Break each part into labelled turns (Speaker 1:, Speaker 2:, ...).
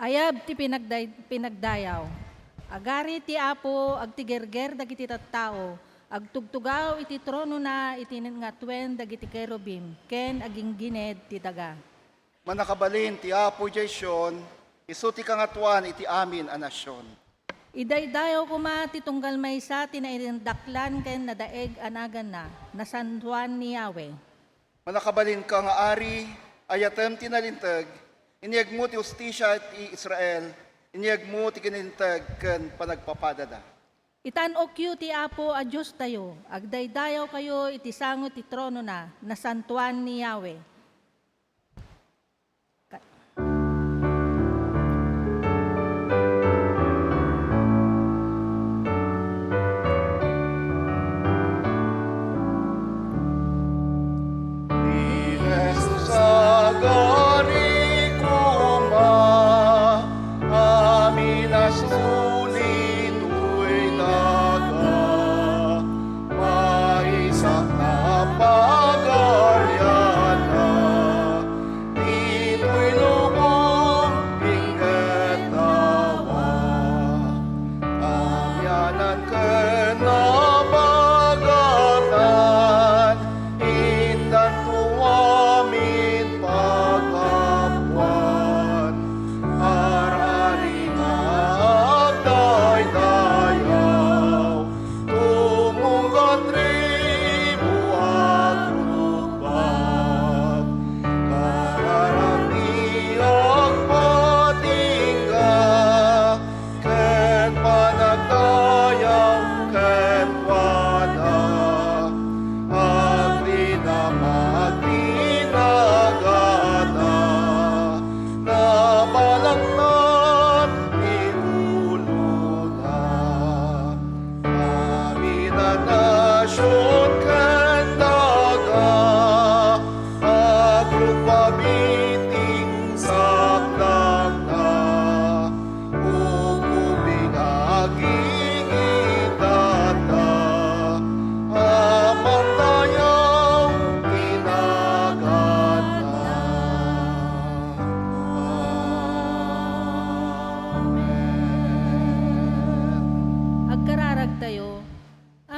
Speaker 1: Ayab ti pinagdayaw. Agari ti Apo, agtigerger dagiti tattao. Agtugtugaw iti trono na iti ngatwen dagiti kerubim. Ken aging gined ti daga.
Speaker 2: Manakabalin ti Apo Jason, isu ti kangatuan iti amin a nasyon.
Speaker 1: Idaydayaw kuma ti tunggal maysa tinairindaklan ken nadaeg anagan na. Nasantuan ni Yahweh.
Speaker 2: Manakabalin ka nga ari, ayatem tinalintag, iniyag mo ti ustisya ti Israel, iniyag mo ti kinintag ken panagpapadada.
Speaker 1: Itanokyo ti Apo a Diyos tayo, agdaydayaw kayo iti sangot ti trono na, nasantuan ni Yahweh.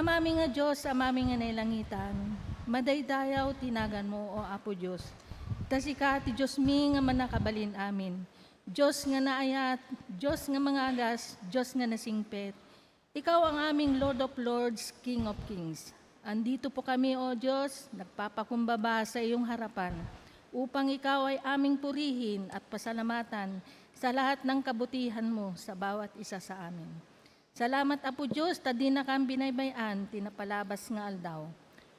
Speaker 1: Amami nga Diyos, amami nga nailangitan, madaydayaw tinagan mo, o Apo Diyos. Tasika ti Diyos mi nga manakabalin amin. Diyos nga naayat, Diyos nga mangagas, Diyos nga nasingpet. Ikaw ang aming Lord of Lords, King of Kings. Andito po kami, O Diyos, nagpapakumbaba sa iyong harapan, upang ikaw ay aming purihin at pasalamatan sa lahat ng kabutihan mo sa bawat isa sa amin. Salamat Apo Diyos, tadi na kang binaybayan, tinapalabas nga aldaw.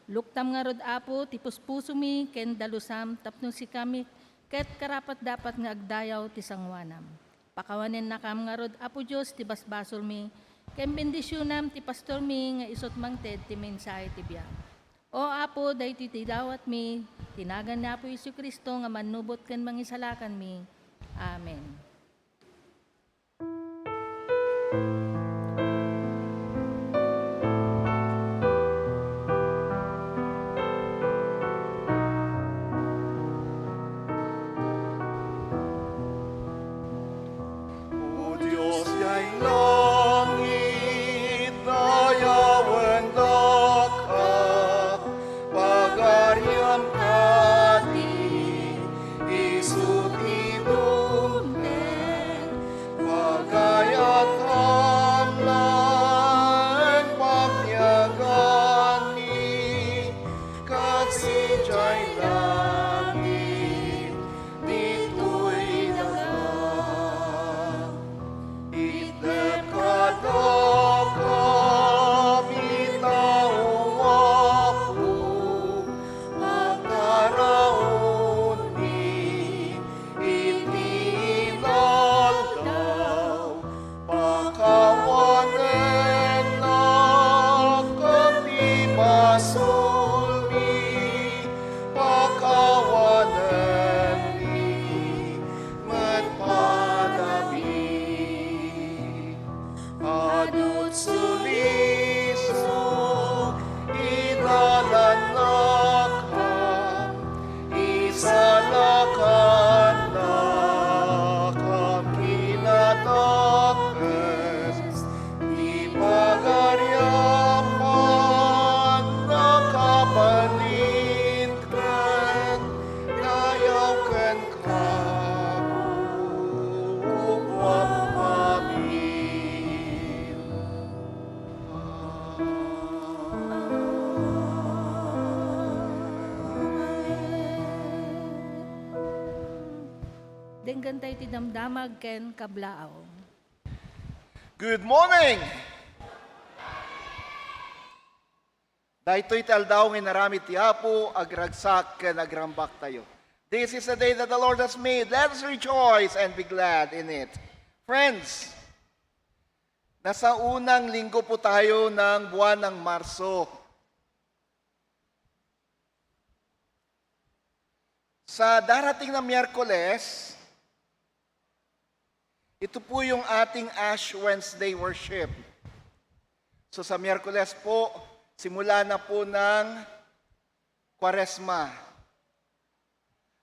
Speaker 1: Luktam nga rod Apo, tipos puso mi, ken dalusam, tapno si kami, ket karapat dapat nga agdayaw ti sangwanam. Pakawanen na kam nga rod Apo Diyos, ti basbasol mi, ken bendisyonam ti pastor mi, nga isot mangted ti mensahe ti biya. O Apo, dayti ti dawat mi, tinagan na Apo Isu Kristo, nga manubot ken mangisalakan mi. Amen.
Speaker 3: Isu ti dumte
Speaker 1: denggan tayo ti damdamag ken kablaaw.
Speaker 2: Good morning! Daytoy ti aldaw nga naramid ti Apo, agragsak ken agrambak tayo. This is the day that the Lord has made. Let us rejoice and be glad in it. Friends, nasa unang linggo po tayo ng buwan ng Marso. Sa darating na Miyerkules, ito po yung ating Ash Wednesday worship. So sa Miyerkules po, simula na po ng Kwaresma.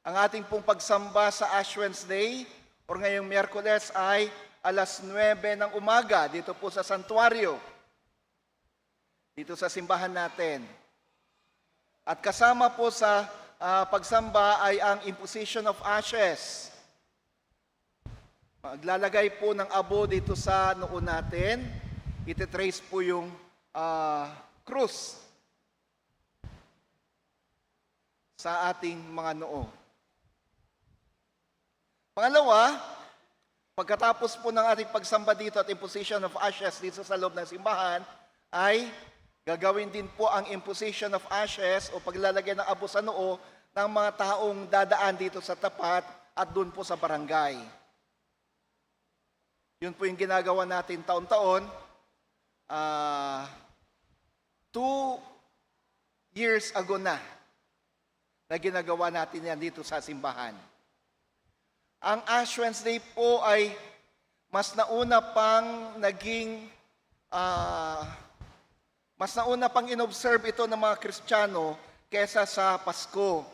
Speaker 2: Ang ating pong pagsamba sa Ash Wednesday, o ngayong Miyerkules ay alas 9 ng umaga dito po sa santuario, dito sa simbahan natin. At kasama po sa pagsamba ay ang imposition of ashes. Maglalagay po ng abo dito sa noo natin. Ititrace po yung krus sa ating mga noo. Pangalawa, pagkatapos po ng ating pagsamba dito at imposition of ashes dito sa loob ng simbahan, ay gagawin din po ang imposition of ashes o paglalagay ng abo sa noo ng mga taong dadaan dito sa tapat at doon po sa barangay. Yun po yung ginagawa natin taon-taon. 2 years ago na ginagawa natin yan dito sa simbahan. Ang Ash Wednesday po ay mas nauna pang inobserve ito ng mga Kristiyano kesa sa Pasko.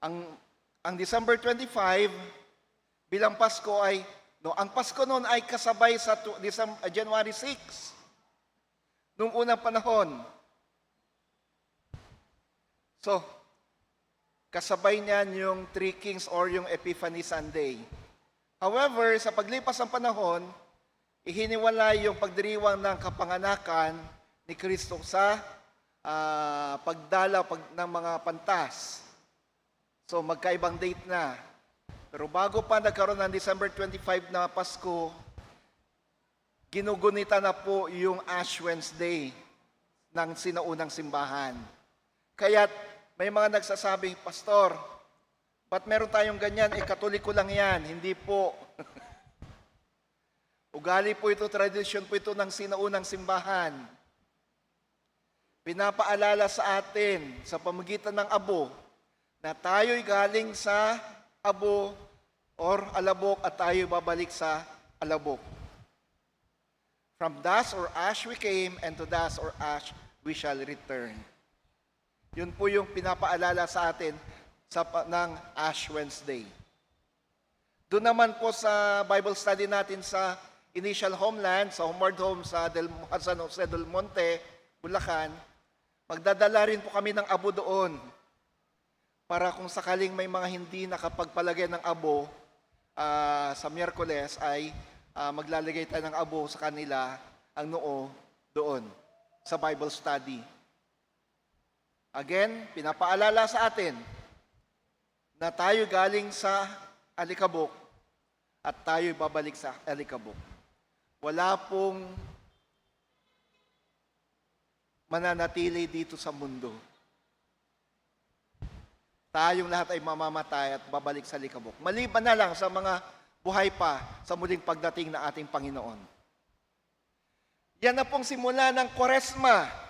Speaker 2: Ang December 25 bilang Pasko ay ang Pasko noon ay kasabay sa January 6 nung unang panahon. So, kasabay niyan yung Three Kings or yung Epiphany Sunday. However, sa paglipas ng panahon, ihiniwalay yung pagdiriwang ng kapanganakan ni Kristo sa pagdalaw ng mga pantas. So, magkaibang date na. Pero bago pa nagkaroon ng December 25 na Pasko, ginugunita na po yung Ash Wednesday ng sinaunang simbahan. Kaya may mga nagsasabing, Pastor, ba't meron tayong ganyan? Katoliko lang yan. Hindi po. Ugali po ito, tradisyon po ito ng sinaunang simbahan. Pinapaalala sa atin sa pamagitan ng abo na tayo'y galing sa abo or alabok at tayo'y babalik sa alabok. From dust or ash we came, and to dust or ash we shall return. Yun po yung pinapaalala sa atin ng Ash Wednesday. Doon naman po sa Bible study natin sa initial homeland, sa homeward home sa San Jose del Monte, Bulacan, magdadala rin po kami ng abo doon para kung sakaling may mga hindi nakapagpalagay ng abo sa Miyerkules ay maglalagay tayo ng abo sa kanila ang noo doon sa Bible study. Again, pinapaalala sa atin na tayo galing sa alikabok at tayo babalik sa alikabok. Wala pong mananatili dito sa mundo. Tayong lahat ay mamamatay at babalik sa alikabok. Maliban na lang sa mga buhay pa sa muling pagdating na ating Panginoon. Yan na pong simula ng Kwaresma.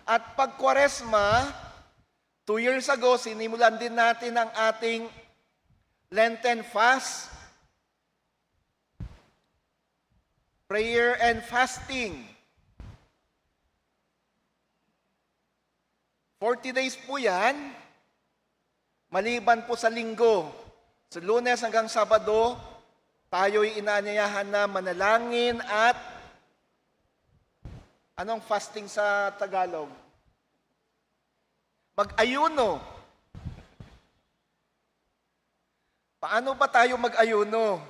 Speaker 2: At pag Kwaresma, 2 years ago, sinimulan din natin ang ating Lenten fast, prayer and fasting. 40 days po yan, maliban po sa linggo. Sa Lunes hanggang Sabado, tayo'y inaanyayahan na manalangin at anong fasting sa Tagalog? Mag-ayuno. Paano ba tayo mag-ayuno?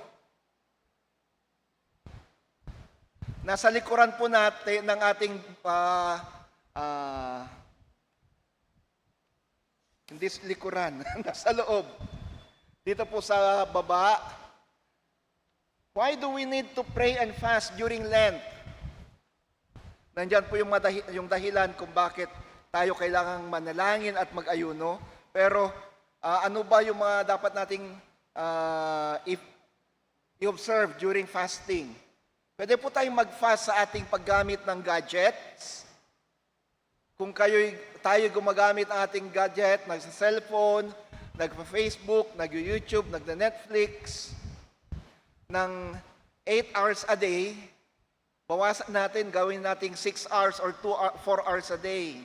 Speaker 2: Nasa likuran po natin ng ating hindi likuran, nasa loob. Dito po sa baba, why do we need to pray and fast during Lent? Nandyan po yung dahilan kung bakit tayo kailangang manalangin at mag-ayuno. Pero ano ba yung mga dapat nating i-observe during fasting? Pwede po tayong mag-fast sa ating paggamit ng gadgets. Kung tayo gumagamit ng ating gadget, nagsa-cellphone, nagpa-Facebook, nag-YouTube, nagna-Netflix, ng 8 hours a day, bawasan natin, gawin nating 6 hours or 4 hours a day.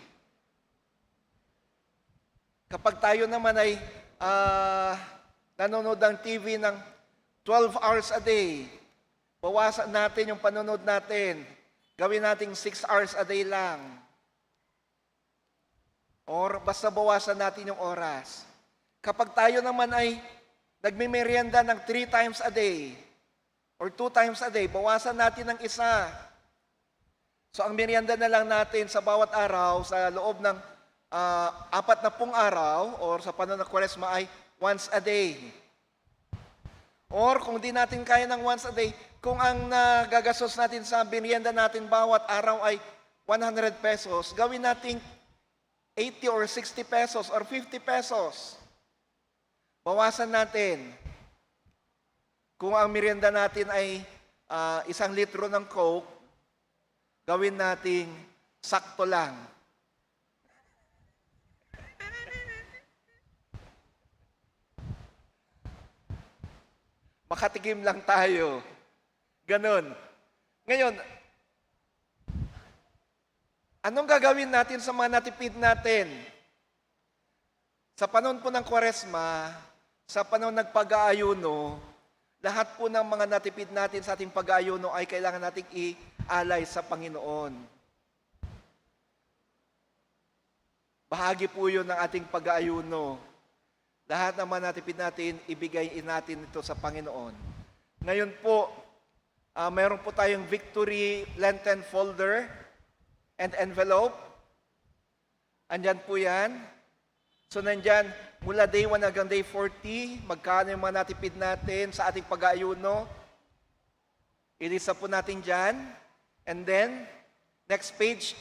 Speaker 2: Kapag tayo naman ay nanonood ng TV ng 12 hours a day, bawasan natin yung panonood natin. Gawin nating 6 hours a day lang. Or basta bawasan natin yung oras. Kapag tayo naman ay nagme-merienda ng 3 times a day or 2 times a day, bawasan natin ng isa. So ang merienda na lang natin sa bawat araw, sa loob ng 40 araw or sa panahon ng Kwaresma ay once a day. Or kung di natin kaya ng once a day, kung ang nagagastos natin sa merienda natin bawat araw ay 100 pesos, gawin natin 80 or 60 pesos or 50 pesos. Bawasan natin. Kung ang merienda natin ay 1 litro ng Coke, gawin nating sakto lang. Makatikim lang tayo. Ganon. Ngayon, anong gagawin natin sa mga natipid natin? Sa panahon po ng Kwaresma, sa panahon ng pag-aayuno, lahat po ng mga natipid natin sa ating pag-aayuno ay kailangan nating i-alay sa Panginoon. Bahagi po yun ng ating pag-aayuno. Lahat ng mga natipid natin, ibigay natin ito sa Panginoon. Ngayon po, mayroon po tayong Victory Lenten folder and envelope. Andyan po yan. So nandyan, mula day 1 hanggang day 40, magkano yung mga natipid natin sa ating pag-aayuno. Ilisa po natin dyan. And then, next page.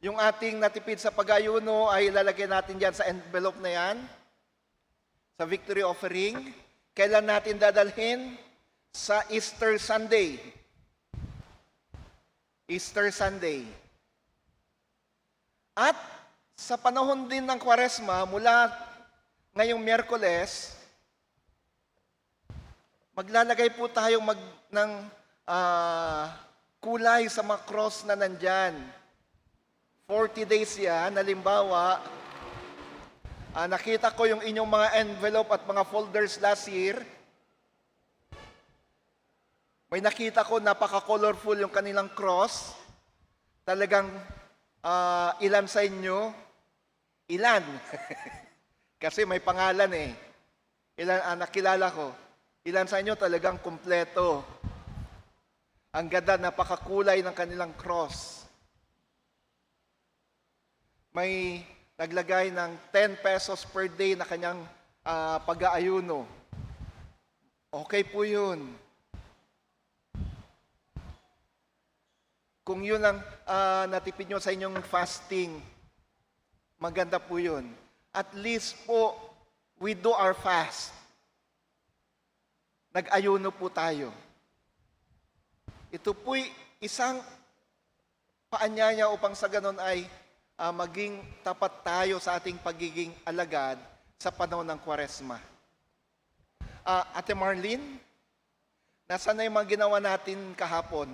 Speaker 2: Yung ating natipid sa pag-aayuno ay ilalagay natin dyan sa envelope na yan. Sa victory offering. Kailan natin dadalhin? Sa Easter Sunday. Easter Sunday. At sa panahon din ng Kwaresma, mula ngayong Miyerkules, maglalagay po tayo ng kulay sa mga cross na nandyan. 40 days yan. Halimbawa, nakita ko yung inyong mga envelope at mga folders last year. May nakita ko, napaka-colorful yung kanilang cross. Talagang ilan sa inyo? Ilan? Kasi may pangalan eh. Ilan nakilala ko. Ilan sa inyo talagang kumpleto. Ang ganda, napakakulay ng kanilang cross. May naglagay ng 10 pesos per day na kanyang pag-aayuno. Okay po yun. Kung yun ang natipid nyo sa inyong fasting, maganda po yun. At least po, we do our fast. Nag-ayuno po tayo. Ito po'y isang paanyaya upang sa ganon ay maging tapat tayo sa ating pagiging alagad sa panahon ng Kwaresma. Ate Marlene, nasaan na yung mga ginawa natin kahapon?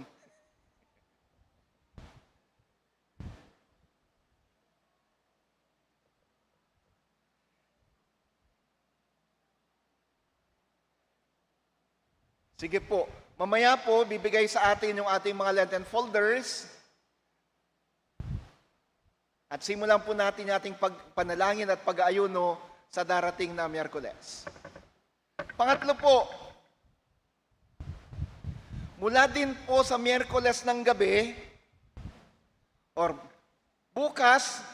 Speaker 2: Sige po. Mamaya po, bibigay sa atin yung ating mga Lenten folders. At simulan po natin yung ating panalangin at pag-aayuno sa darating na Miyerkules. Pangatlo po, mula din po sa Miyerkules ng gabi, or bukas,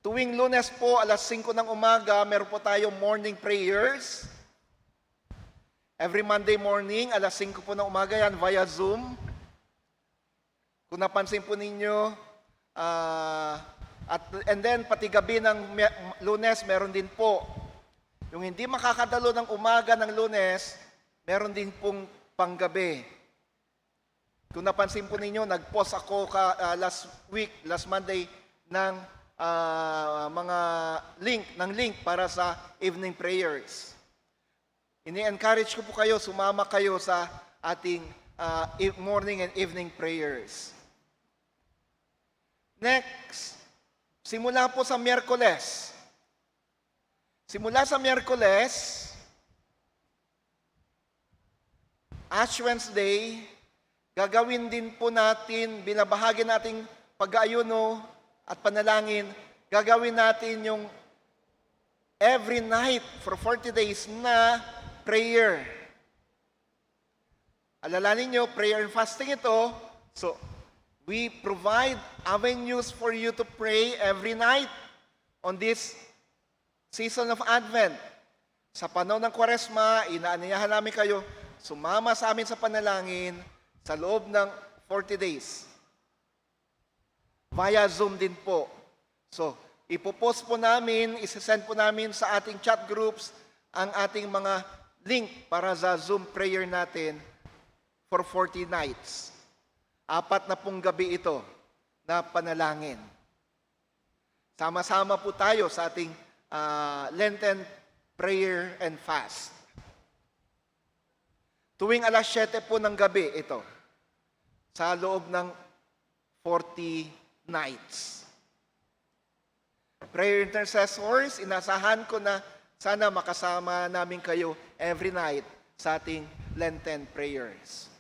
Speaker 2: Tuwing Lunes po, alas 5 ng umaga, meron po tayong morning prayers. Every Monday morning, alas 5 po ng umaga yan via Zoom. Kung napansin po ninyo, and then pati gabi ng Lunes, meron din po. Yung hindi makakadalo ng umaga ng Lunes, meron din pong panggabi. Kung napansin po ninyo, nag-post ako last Monday ng mga link para sa evening prayers. Ini-encourage ko po kayo, sumama kayo sa ating morning and evening prayers. Next, simula po sa Miyerkules. Simula sa Miyerkules, Ash Wednesday, gagawin din po natin, binabahagi nating pag-aayuno at panalangin, gagawin natin yung every night for 40 days na prayer. Alalahanin nyo, prayer and fasting ito. So, we provide avenues for you to pray every night on this season of Advent. Sa panahon ng Kwaresma, inaanyayahan namin kayo, sumama sa amin sa panalangin sa loob ng 40 days. Via Zoom din po. So, ipopost po namin, isasend po namin sa ating chat groups ang ating mga link para sa Zoom prayer natin for 40 nights. 4 na pong gabi ito na panalangin. Sama-sama po tayo sa ating Lenten prayer and fast. Tuwing alas 7 po ng gabi ito, sa loob ng 40 nights. Prayer intercessors, inasahan ko na sana makasama namin kayo every night sa ating Lenten prayers.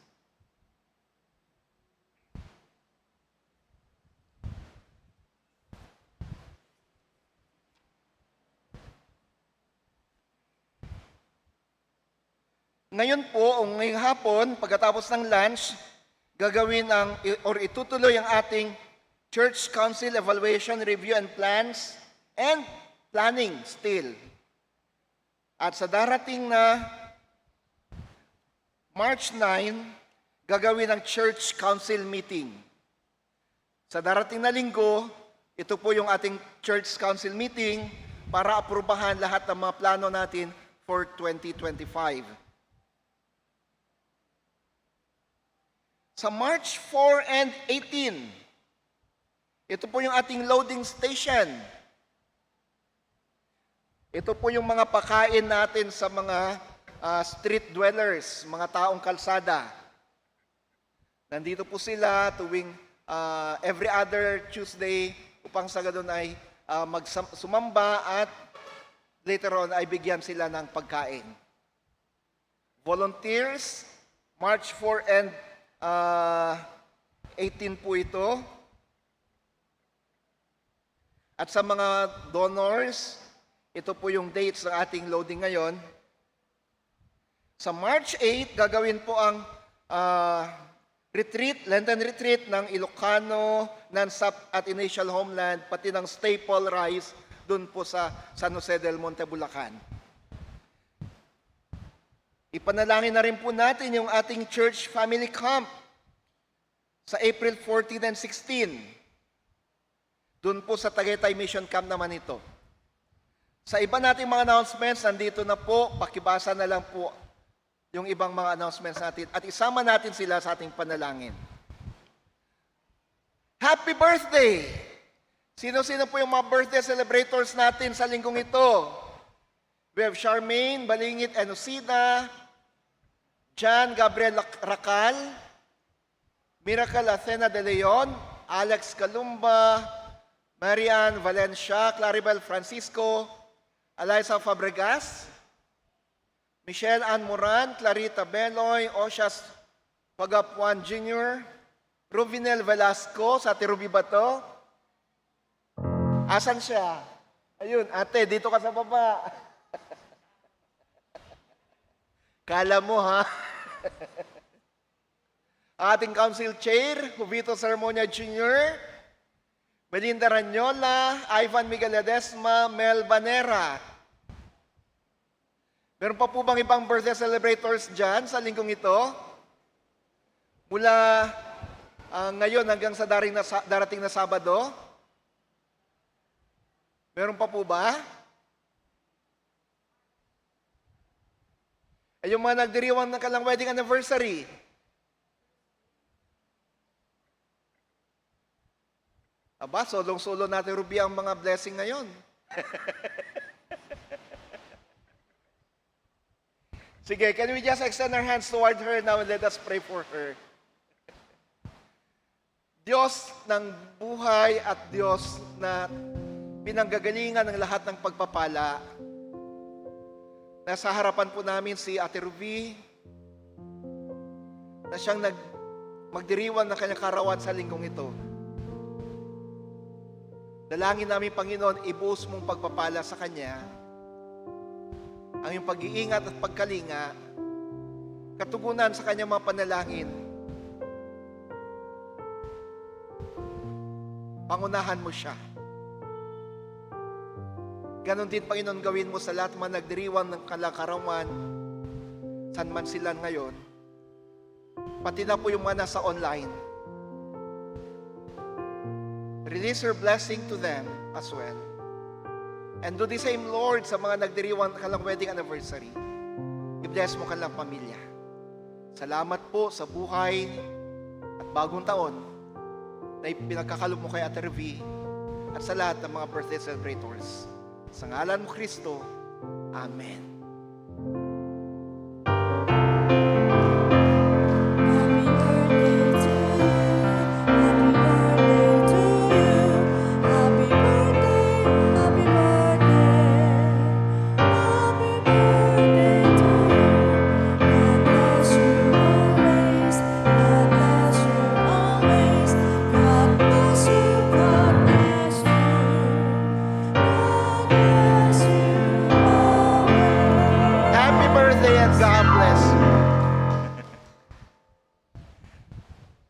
Speaker 2: Ngayon po, o ngayong hapon, pagkatapos ng lunch, gagawin itutuloy ang ating Church Council Evaluation, Review and Plans, and Planning still. At sa darating na March 9, gagawin ang Church Council Meeting. Sa darating na linggo, ito po yung ating Church Council Meeting para aprubahan lahat ng mga plano natin for 2025. Sa March 4 and 18, ito po yung ating loading station. Ito po yung mga pakain natin sa mga street dwellers, mga taong kalsada. Nandito po sila tuwing every other Tuesday upang sa ganun ay sumamba at later on ay bigyan sila ng pagkain. Volunteers, March 4 and 18 po ito. At sa mga donors, ito po yung dates ng ating loading ngayon. Sa March 8, gagawin po ang Lenten retreat ng Ilocano, Nansap at Initial Homeland, pati ng Staple Rice, dun po sa San Jose del Monte, Bulacan. Ipanalangin na rin po natin yung ating Church Family Camp sa April 14 and 16. Doon po sa Tagaytay Mission Camp naman ito. Sa iba nating mga announcements, nandito na po, pakibasa na lang po yung ibang mga announcements natin at isama natin sila sa ating panalangin. Happy birthday! Sino-sino po yung mga birthday celebrators natin sa linggong ito? We have Charmaine Balingit Enosida, John Gabriel Racal, Miracle Athena de Leon, Alex Calumba, Marian Valencia, Claribel Francisco, Eliza Fabregas, Michelle Ann Moran, Clarita Beloy, Osias Pagapuan Jr., Ruvinel Velasco, sa Ate Ruby ba to? Asan siya? Ayun, ate, dito ka sa baba. Kala mo, ha? Ating Council Chair, Jovito Sermonia Jr., Melinda Ranyola, Ivan Miguel Ledesma, Mel Banera. Meron pa po bang ibang birthday celebrators dyan sa linggong ito? Mula ngayon hanggang sa darating na Sabado? Meron pa po ba? Ay yung mga nagdiriwang ng kalang wedding anniversary. Aba, solong-solo natin, Ruby, ang mga blessing ngayon. Sige, can we just extend our hands toward her now and let us pray for her. Diyos ng buhay at Diyos na pinanggagalingan ng lahat ng pagpapala. Nasa harapan po namin si Ate Ruby na siyang magdiriwang ng kanyang karawan sa linggong ito. Dalangin namin, Panginoon, ibuhos mong pagpapala sa kanya, ang iyong pag-iingat at pagkalinga, katugunan sa kanyang mga panalangin. Pangunahan mo siya. Ganon din, Panginoon, gawin mo sa lahat mga nagdiriwang ng kalakarawan, saan man sila ngayon, pati na po yung mga nasa online. Release your blessing to them as well. And do the same, Lord, sa mga nagdiriwang kalang wedding anniversary. I-bless mo kalang pamilya. Salamat po sa buhay at bagong taon na pinagkakalob mo kay Ate Ruby at sa lahat ng mga birthday celebrators. Sa ngalan mo, Kristo. Amen.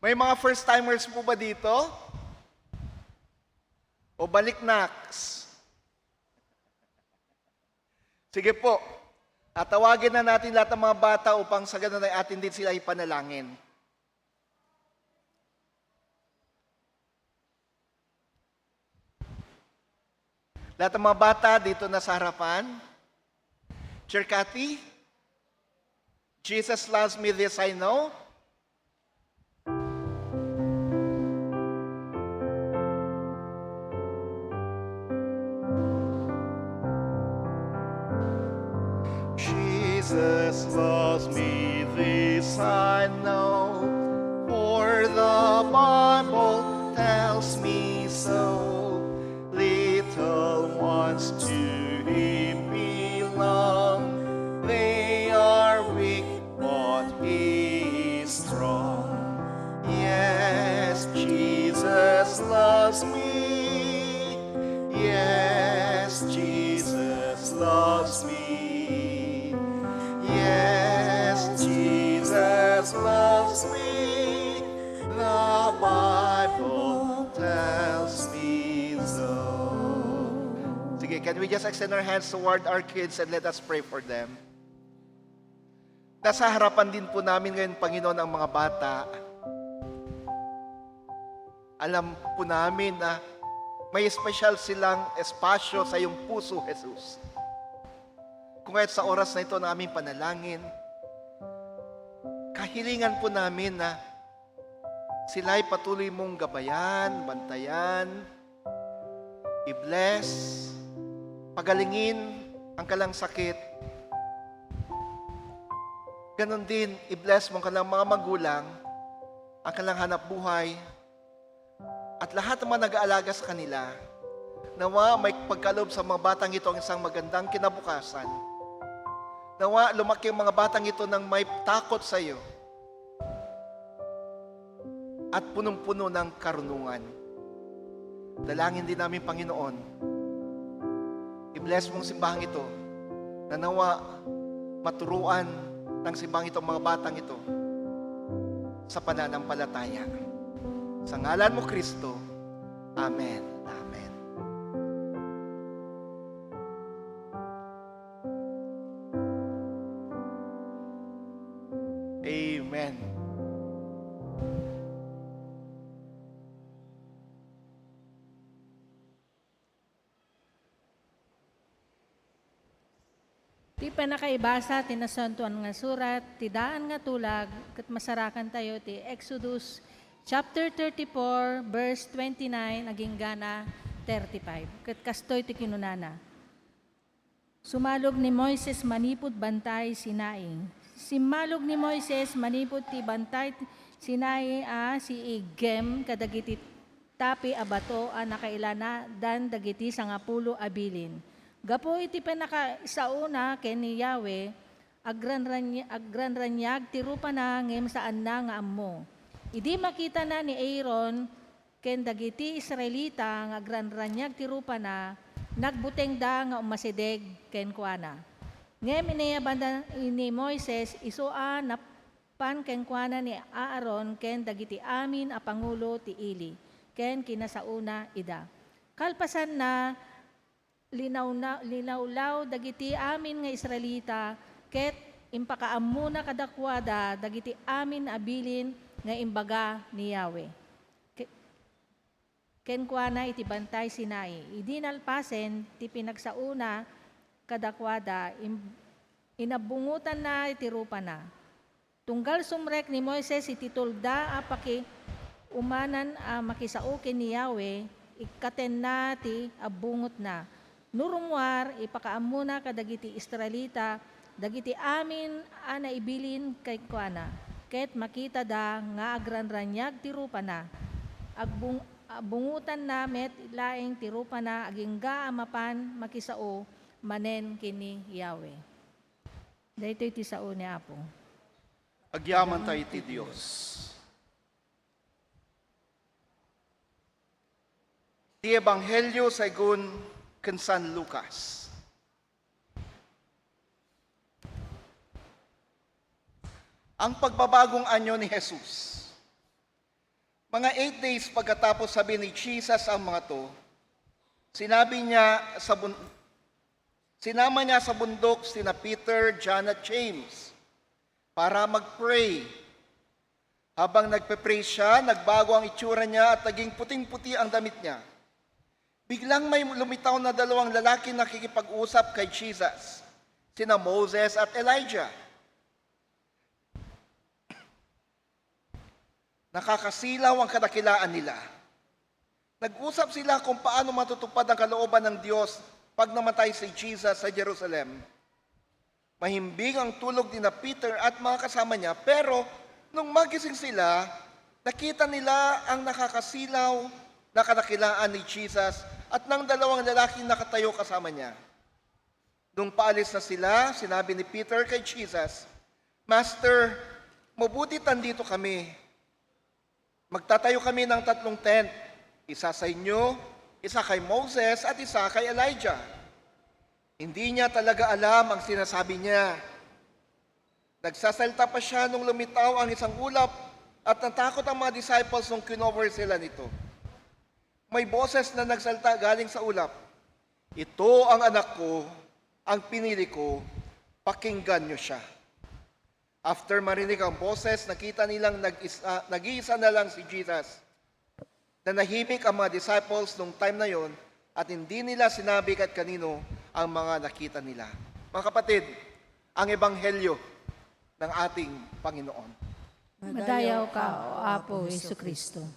Speaker 2: May mga first-timers po ba dito? O balik-naks? Sige po. At tawagin na natin lahat ng mga bata upang sa ganun ay atin din sila ipanalangin. Lahat ng mga bata dito na sa harapan. Dear Cathy, Jesus loves me, this I know. Jesus loves me, this I know, for the Bible tells me so. Little ones to Him belong, they are weak, but He is strong. Yes, Jesus loves me, yes, Jesus loves me. Yes, Jesus loves me, the Bible tells me so. Sige, can we just extend our hands toward our kids and let us pray for them? Nasa harapan din po namin ngayon, Panginoon, ang mga bata. Alam po namin na may special silang espasyo sa iyong puso, Jesus. Kung kahit sa oras na ito ng aming panalangin, kahilingan po namin na sila'y patuloy mong gabayan, bantayan, i-bless, pagalingin ang kalang sakit. Ganon din, i-bless mo ang kalang mga magulang, ang kalang hanap buhay, at lahat ng mga nag-aalaga sa kanila, nawa may pagkaloob sa mga batang ito ang isang magandang kinabukasan. Nawa lumaki ang mga batang ito ng may takot sa iyo at punong-puno ng karunungan. Dalangin din namin, Panginoon, i-bless mong simbahang ito na nawa maturuan ng simbahang ito mga batang ito sa pananampalataya. Sa ngalan mo, Kristo. Amen.
Speaker 1: Ti panakaibasa, tinasantuan nga surat, ti daan nga tulag, kat masarakan tayo, ti Exodus chapter 34, verse 29, aging gana 35. Kat kastoy ti kinunana. Sumalog ni Moises manipod bantay Sinai. Simalog ni Moises manipod ti bantay Sinai si Igem kadagiti tapi abato a nakailana dan dagiti sangapulo abilin. Gapo iti panakaisauna ken ni Yahweh agran ranyag ti rupa na ngem saan na nga ammo. Idi makita na ni Aaron ken dagiti Israelita nga agran ranyag ti rupa na nagbuteng da nga umasideg ken kuana. Ngem inayabanda ni Moises isuan na pan ken kuana ni Aaron ken dagiti amin a pangulo ti Ili ken kinasauna ida. Kalpasan na linawlaw dagiti amin nga Israelita ket impakaammo na kadakwada dagiti amin abilin nga imbaga ni Yahweh. Ken kuana iti bantay Sinai. Idi nalpasen ti pinagsauna kadakwada inabungutan na iti rupa na. Tunggal sumrek ni Moises iti tulda apaki umanan makisao ken ni Yahweh ikaten na ti abungot na. Nurungwar ipakaammo na kadagiti Israelita dagiti amin ana ibilin kay kuana. Ket makita da nga agranranyag ti rupa na. Bungutan na met laeng ti rupa na agingga amapan makisao manen kini Yahweh. Daytoy ti sao ni Apo.
Speaker 2: Agyaman tayo ti Diyos. Ti Ebanghelyo saygun ken San Lucas. Ang pagbabagong anyo ni Jesus. Mga 8 days pagkatapos sabi ni Jesus ang mga to, sinama niya sa bundok sina Peter, John at James para mag-pray. Habang nagpe-pray siya, nagbago ang itsura niya at naging puting-puti ang damit niya. Biglang may lumitaw na dalawang lalaki na nakikipag-usap kay Jesus, sina Moses at Elijah. Nakakasilaw ang kadakilaan nila. Nag-usap sila kung paano matutupad ang kalooban ng Diyos pag namatay si Jesus sa Jerusalem. Mahimbing ang tulog ni na Peter at mga kasama niya, pero nung magising sila, nakita nila ang nakakasilaw na kadakilaan ni Jesus at ng dalawang lalaking nakatayo kasama niya. Nung paalis na sila, sinabi ni Peter kay Jesus, Master, mabuti tandito kami. Magtatayo kami ng 3 tent, isa sa inyo, isa kay Moses at isa kay Elijah. Hindi niya talaga alam ang sinasabi niya. Nagsasalta pa siya nung lumitaw ang isang ulap at natakot ang mga disciples nung kinover sila nito. May boses na nagsalta galing sa ulap. Ito ang anak ko, ang pinili ko, pakinggan niyo siya. After marinig ang boses, nakita nilang nag-iisa na lang si Jesus. Nanahimik ang mga disciples nung time na yon at hindi nila sinabi kahit kanino ang mga nakita nila. Mga kapatid, ang ebanghelyo ng ating Panginoon.
Speaker 1: Madayaw ka, O Apo Jesucristo.
Speaker 2: Cristo,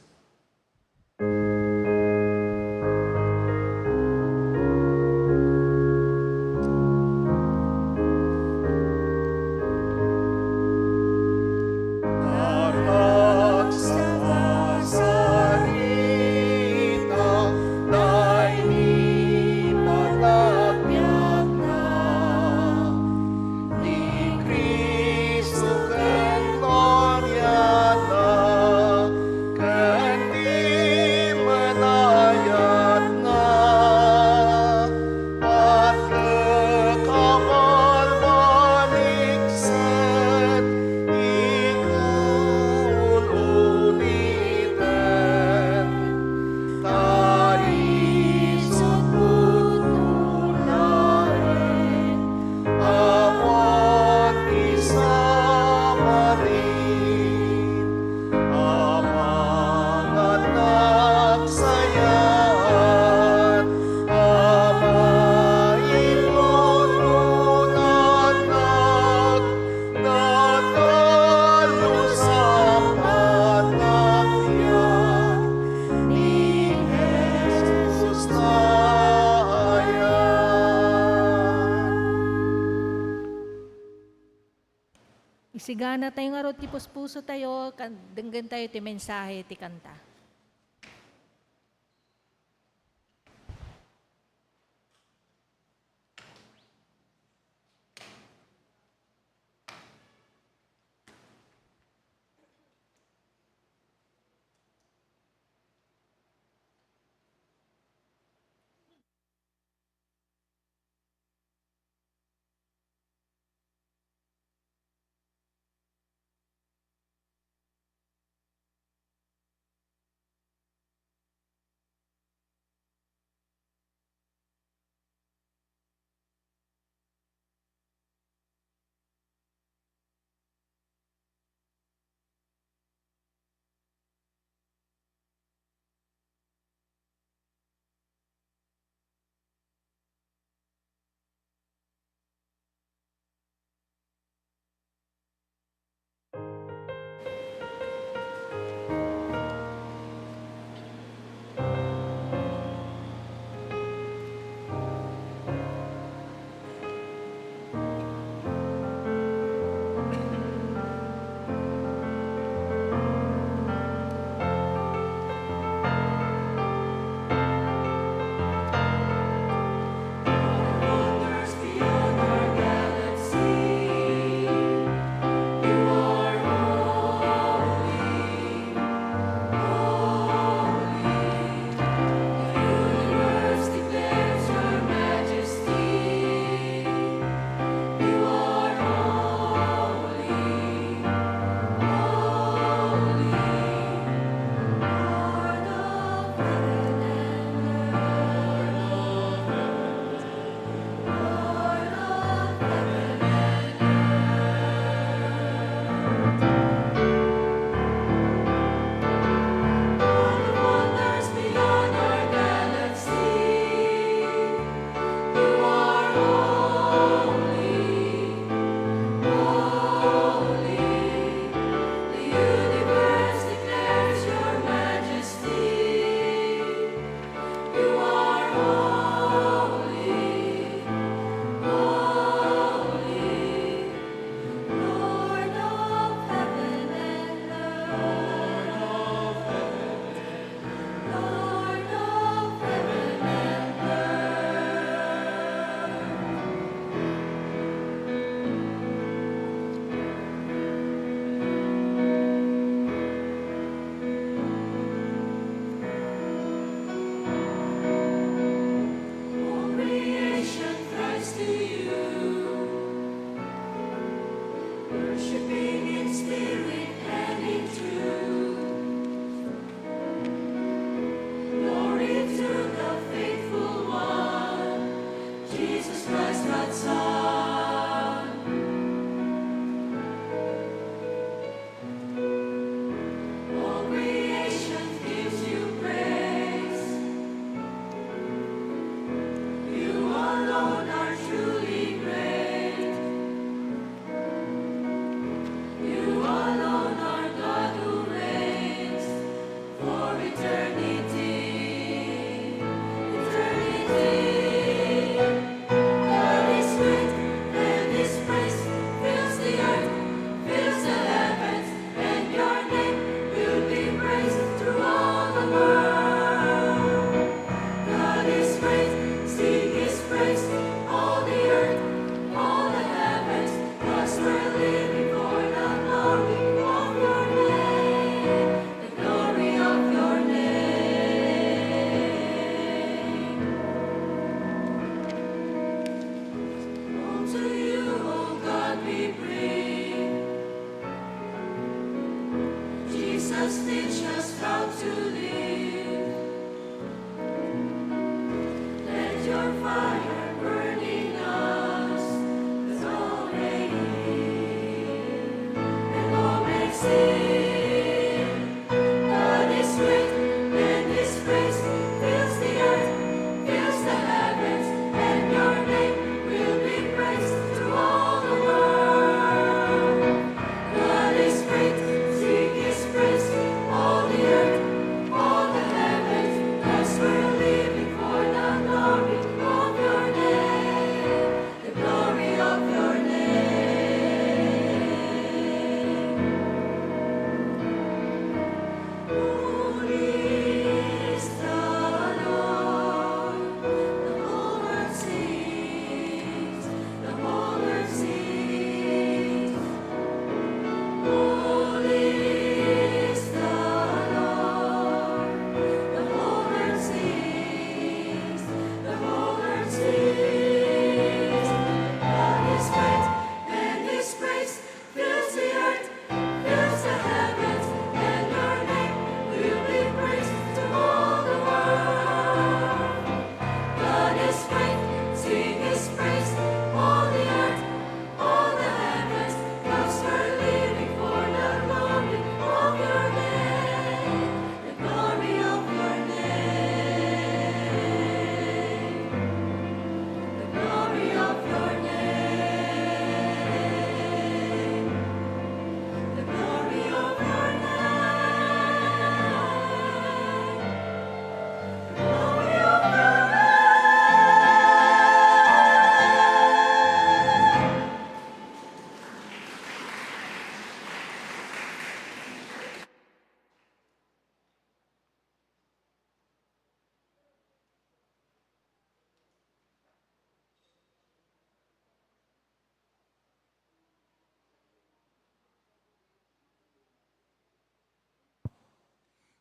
Speaker 2: que gloria na, que
Speaker 1: Sigana tayo nga ro ti puspuso tayo, denggan tayo ti mensahe ti kanta.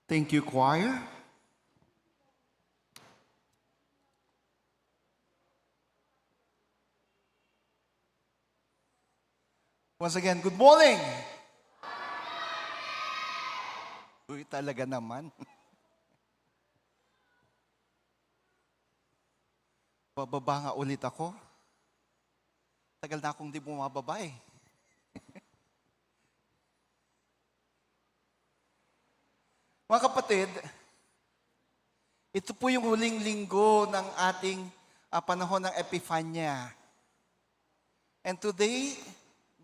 Speaker 2: Thank you, choir. Once again, good morning. Uy, talaga naman. Bababa nga ulit ako. Tagal na akong di bumababa eh. Mga kapatid, ito po yung huling linggo ng ating panahon ng Epifanya. And today,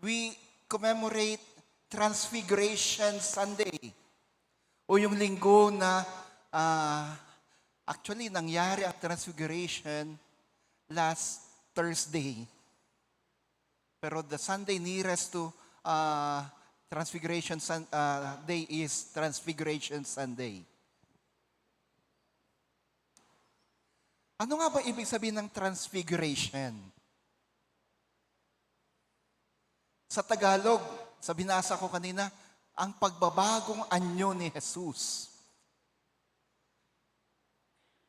Speaker 2: we commemorate Transfiguration Sunday. O yung linggo na actually nangyari ang Transfiguration last Thursday. Pero the Sunday nearest to Transfiguration Day is Transfiguration Sunday. Ano nga ba ibig sabihin ng Transfiguration? Sa Tagalog, sa binasa ko kanina, ang pagbabagong anyo ni Jesus.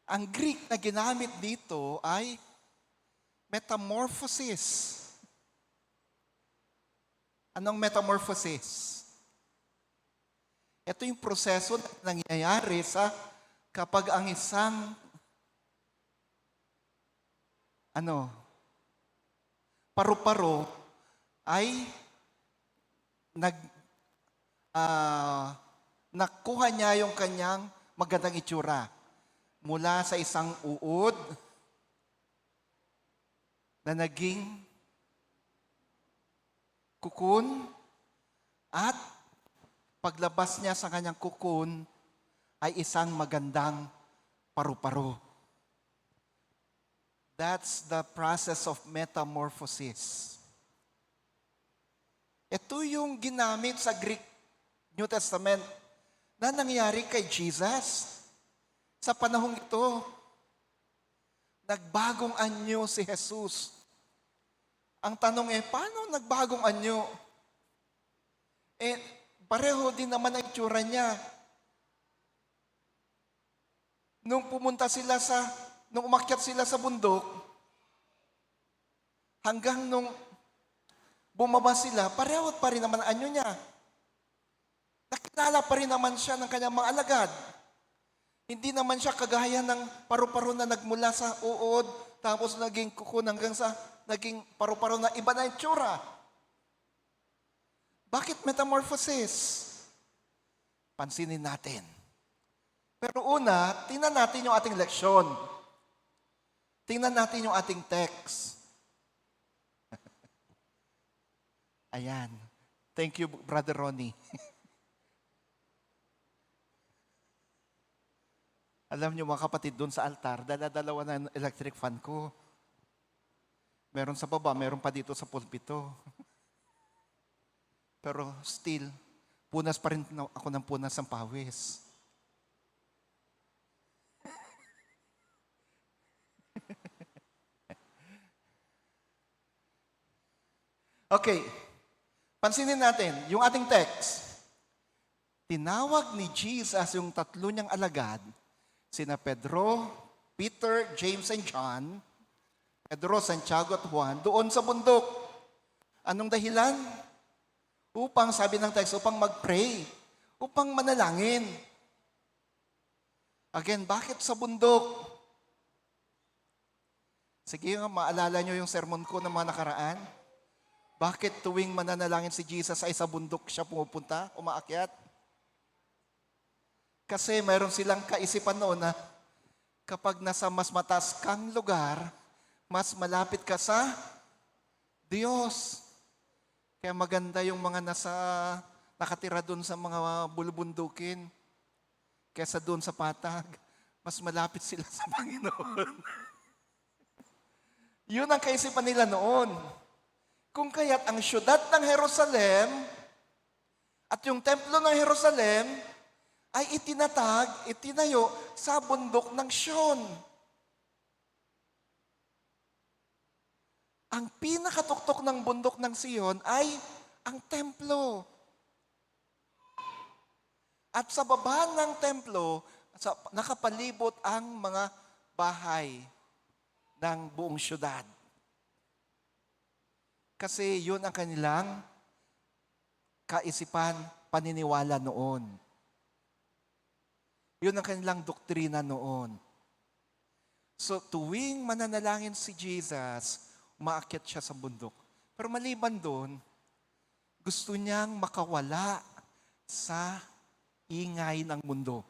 Speaker 2: Ang Greek na ginamit dito ay metamorphosis. Anong metamorphosis? Ito yung proseso na nangyayari kapag ang isang paru-paro ay nakuha niya yung kanyang magandang itsura mula sa isang uod na naging kukun at paglabas niya sa kanyang kukun ay isang magandang paru-paro. That's the process of metamorphosis. Ito yung ginamit sa Greek New Testament na nangyari kay Jesus. Sa panahong ito, nagbagong anyo si Jesus. Ang tanong paano nagbagong anyo? Pareho din naman ang itsura niya. Nung umakyat sila sa bundok, hanggang nung bumaba sila, pareho pa rin naman ang anyo niya. Nakilala pa rin naman siya ng kanyang mga alagad. Hindi naman siya kagaya ng paru-paro na nagmula sa uod, tapos naging kukun hanggang sa naging paru-paro na iba na yung tsura. Bakit metamorphosis? Pansinin natin. Pero una, tingnan natin yung ating leksyon. Tingnan natin yung ating text. Ayan. Thank you, Brother Ronnie. Alam niyo mga kapatid, doon sa altar, dala-dalawa na yung electric fan ko. Meron sa baba, meron pa dito sa pulpito. Pero still, punas pa rin ako ng punas ng pawis. Okay, pansinin natin yung ating text. Tinawag ni Jesus yung tatlo niyang alagad, sina Pedro, Peter, James, and John, Pedro, Santiago at Juan, doon sa bundok. Anong dahilan? Upang, sabi ng text, upang mag-pray, upang manalangin. Again, bakit sa bundok? Sige nga, maalala nyo yung sermon ko ng mga nakaraan. Bakit tuwing mananalangin si Jesus ay sa bundok siya pumupunta, umaakyat? Kasi mayroon silang kaisipan noon na kapag nasa mas mataas kang lugar, mas malapit ka sa Diyos. Kaya maganda yung mga nakatira doon sa mga bulubundukin. Kesa doon sa patag, mas malapit sila sa Panginoon. Yun ang kaisipan nila noon. Kung kaya't ang syudad ng Jerusalem at yung templo ng Jerusalem ay itinayo sa bundok ng Sion. Ang pinakatuktok ng bundok ng Sion ay ang templo. At sa baba ng templo, nakapalibot ang mga bahay ng buong syudad. Kasi yun ang kanilang kaisipan, paniniwala noon. Yun ang kanilang doktrina noon. So tuwing mananalangin si Jesus, umaakyat siya sa bundok. Pero maliban doon, gusto niyang makawala sa ingay ng mundo.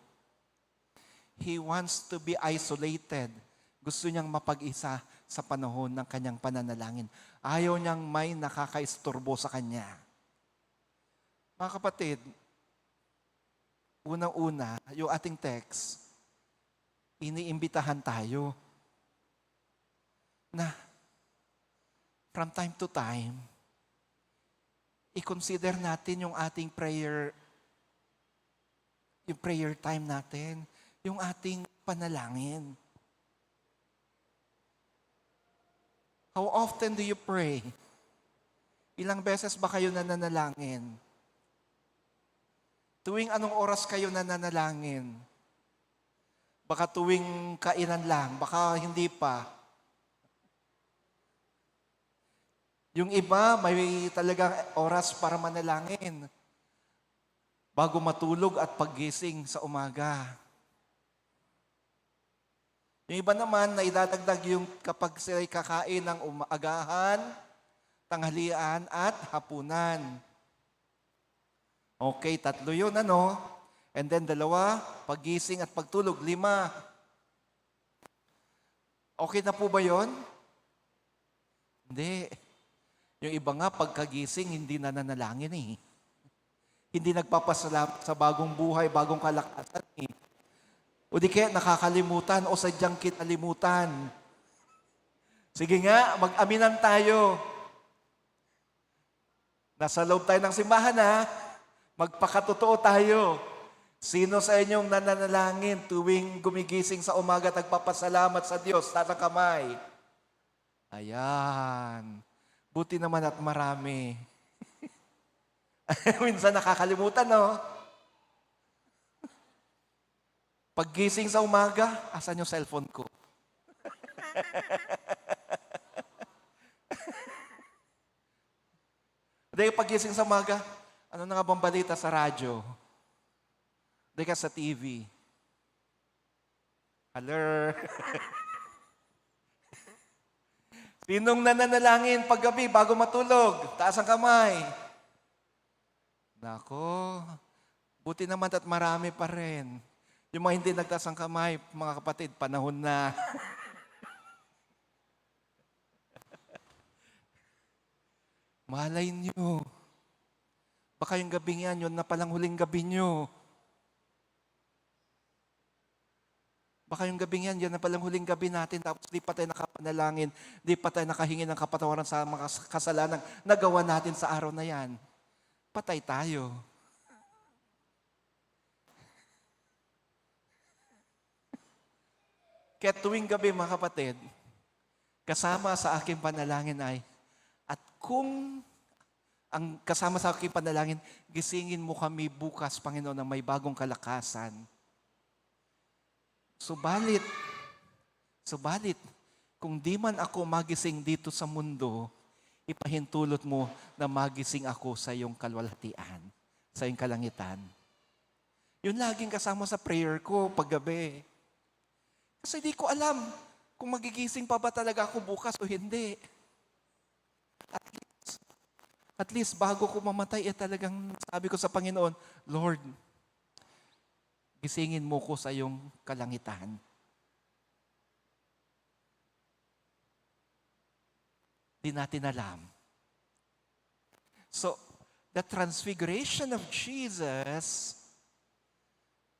Speaker 2: He wants to be isolated. Gusto niyang mapag-isa sa panahon ng kanyang pananalangin. Ayaw niyang may nakakaisturbo sa kanya. Mga kapatid, unang-una, yung ating text, iniimbitahan tayo na from time to time, i-consider natin yung ating prayer time natin, yung ating panalangin. How often do you pray? Ilang beses ba kayo nananalangin? Tuwing anong oras kayo nananalangin? Baka tuwing kainan lang, baka hindi pa. Yung iba, may talagang oras para manalangin bago matulog at paggising sa umaga. Yung iba naman, naidadagdag yung kapag sila'y kakain ng agahan, tanghalian at hapunan. Okay, 3 yun, ano? And then 2, paggising at pagtulog, 5. Okay na po ba yun? Hindi. Yung iba nga, pagkagising, hindi na nanalangin eh. Hindi nagpapasalamat sa bagong buhay, bagong kalakasan eh. O di kaya nakakalimutan o sadyang kinalimutan. Sige nga, mag-aminan tayo. Nasa loob tayo ng simbahan ha. Magpakatotoo tayo. Sino sa inyong nananalangin tuwing gumigising sa umaga at nagpapasalamat sa Diyos? Taas ang kamay. Ayan. Buti naman at marami. Minsan nakakalimutan, no? Paggising sa umaga, asan yung cellphone ko? Dahil paggising sa umaga, ano na nga bang balita sa radyo? Dahil ka sa TV. Hello? Sinong nananalangin paggabi bago matulog? Taas ang kamay. Nako, buti naman at marami pa rin. Yung mga hindi nagtaas ang kamay, mga kapatid, panahon na. Malay nyo. Baka yung gabing yan, yun na palang huling gabi nyo. Baka yung gabing yan na palang huling gabi natin, tapos di pa tayo nakapanalangin, di pa tayo nakahingi ng kapatawaran sa mga kasalanan nagawa natin sa araw na yan. Patay tayo. Kaya tuwing gabi, mga kapatid, kasama sa aking panalangin ay, at kung ang kasama sa aking panalangin, gisingin mo kami bukas, Panginoon, na may bagong kalakasan. Subalit, kung di man ako magising dito sa mundo, ipahintulot mo na magising ako sa iyong kalwalhatian, sa iyong kalangitan. Yun laging kasama sa prayer ko paggabi. Kasi di ko alam kung magigising pa ba talaga ako bukas o hindi. At least bago ko mamatay, talagang sabi ko sa Panginoon, Lord, gisingin mo ko sa iyong kalangitan. Di natin alam. So, the transfiguration of Jesus,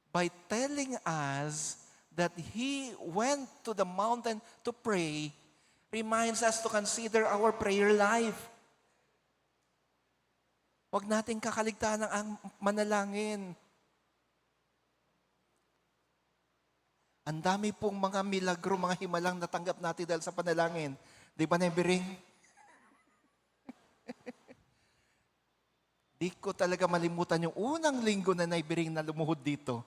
Speaker 2: by telling us that He went to the mountain to pray, reminds us to consider our prayer life. Huwag nating kakaligtaan ang manalangin. Ang dami pong mga milagro, mga himalang natanggap natin dahil sa panalangin. Di ba, Nebiring?
Speaker 3: Di ko talaga malimutan yung unang linggo na naibiring na lumuhod dito.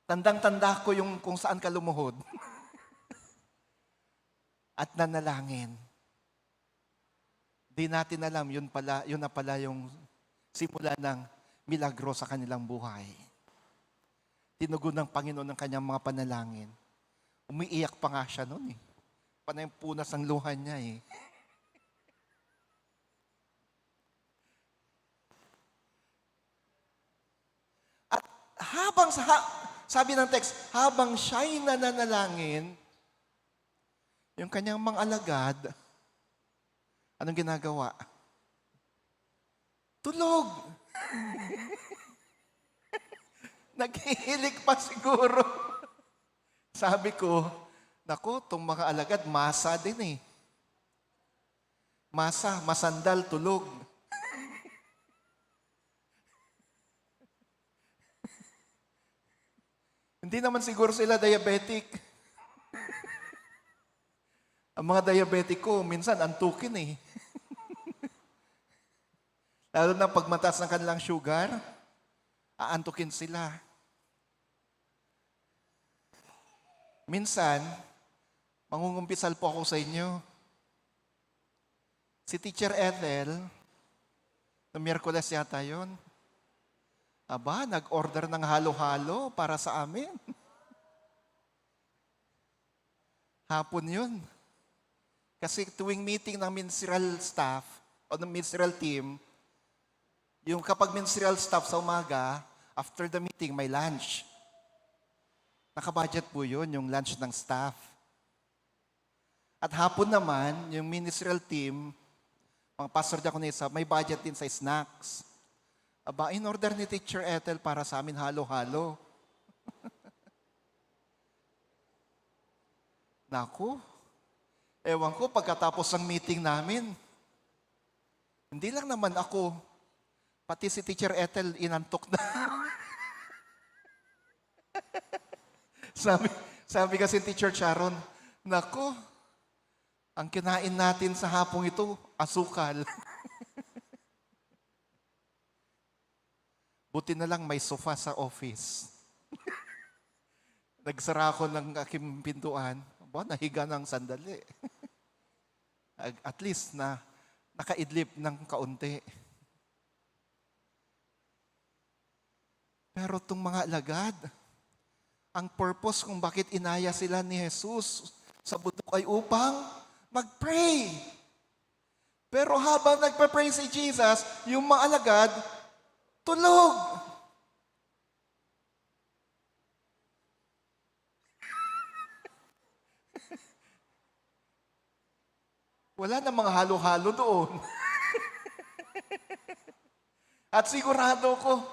Speaker 3: Tandang-tanda ko yung kung saan ka lumuhod. At nanalangin. Di natin alam, yun na pala yung simula ng milagro sa kanilang buhay. Tinugon ng Panginoon ng kanyang mga panalangin. Umiiyak pa nga siya noon eh. Panay punas ang luha niya eh. At sabi ng text, habang siya'y nananalangin, yung kanyang mga alagad, anong ginagawa? Tulog. Naghihilik pa siguro. Sabi ko, naku, itong mga alagad, masa din eh. Masandal, tulog. Hindi naman siguro sila diabetic. Ang mga diabetic ko, minsan antukin eh. Lalo na pag mataas ng kanilang sugar, aantukin sila. Minsan, mangungumpisal po ako sa inyo. Si Teacher Ethel, na Miyerkules yata yun, aba, nag-order ng halo-halo para sa amin. Hapon yun. Kasi tuwing meeting ng ministerial staff o ng ministerial team, yung kapag ministerial staff sa umaga, after the meeting, may lunch. Nakabudget po yun, yung lunch ng staff. At hapon naman, yung ministerial team, mga pastor diakonisa, may budget din sa snacks. Aba, in order ni Teacher Ethel para sa amin halo-halo. Naku, ewan ko, pagkatapos ng meeting namin, hindi lang naman ako, pati si Teacher Ethel inantok na. sabi kasi Teacher Sharon, naku, ang kinain natin sa hapong ito, asukal. Buti na lang may sofa sa office. Nagsara ako ng aking pintuan. Aba, nahiga ng sandali. At least na nakaidlip ng kaunti. Pero itong mga alagad, ang purpose kung bakit inaya sila ni Jesus sa bundok ay upang mag-pray. Pero habang nagpa-pray si Jesus, yung mga alagad, tulog. Wala na mga halo-halo doon. At sigurado ko,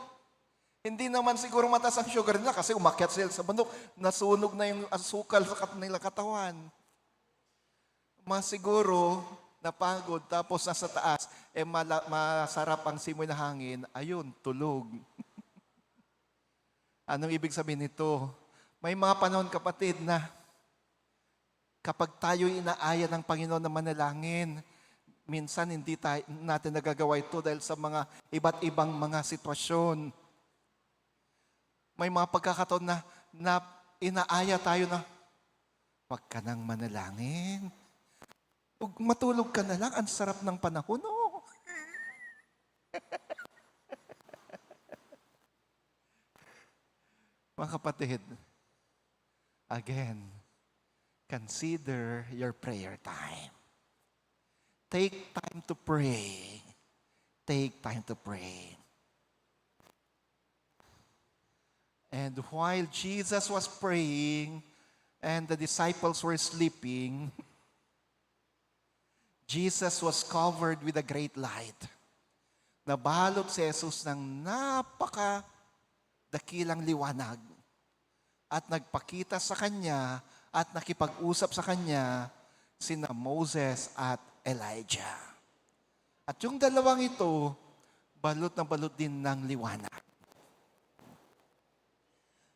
Speaker 3: hindi naman siguro mataas ang sugar nila kasi umakyat sila sa bundok, nasunog na yung asukal sa kanilang katawan. Siguro, napagod, tapos nasa taas, masarap ang simoy na hangin, ayun, tulog. Anong ibig sabihin nito? May mga panahon, kapatid, na kapag tayo inaaya ng Panginoon na manalangin, minsan hindi natin nagagawa ito dahil sa mga iba't ibang mga sitwasyon. May mga pagkakataon na inaaya tayo na, wag ka nang manalangin. Matulog ka na lang, ang sarap ng panahon, no? Mga kapatid, again, consider your prayer time. Take time to pray. Take time to pray. And while Jesus was praying and the disciples were sleeping, Jesus was covered with a great light. Nabalot si Jesus ng napaka-dakilang liwanag at nagpakita sa kanya at nakipag-usap sa kanya sina Moses at Elijah. At yung dalawang ito, balot na balot din ng liwanag.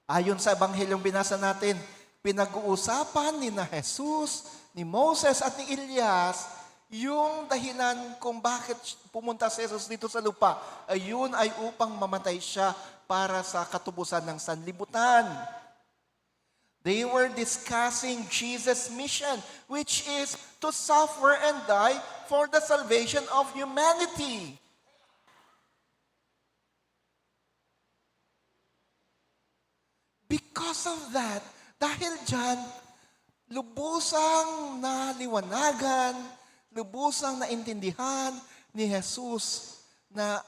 Speaker 3: Ayon sa Ebanghelyong binasa natin, pinag-uusapan ni na Jesus, ni Moses at ni Elias yung dahilan kung bakit pumunta si Jesus dito sa lupa, ayun ay upang mamatay siya para sa katubusan ng sanlibutan. They were discussing Jesus' mission, which is to suffer and die for the salvation of humanity. Because of that, dahil dyan, lubusang naliwanagan, lubusang naintindihan ni Jesus na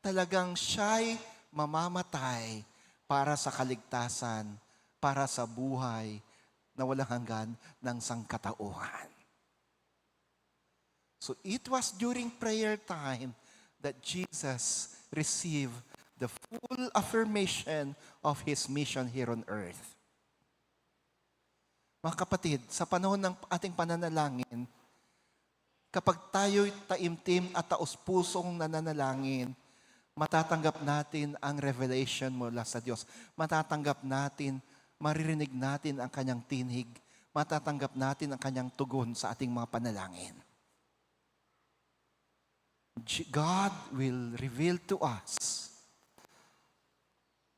Speaker 3: talagang siya'y mamamatay para sa kaligtasan, para sa buhay na walang hanggan ng sangkatauhan. So it was during prayer time that Jesus received the full affirmation of His mission here on earth. Mga kapatid, sa panahon ng ating pananalangin, kapag tayo'y taimtim at taos-pusong nananalangin, matatanggap natin ang revelation mula sa Diyos. Matatanggap natin, maririnig natin ang Kanyang tinig. Matatanggap natin ang Kanyang tugon sa ating mga panalangin. God will reveal to us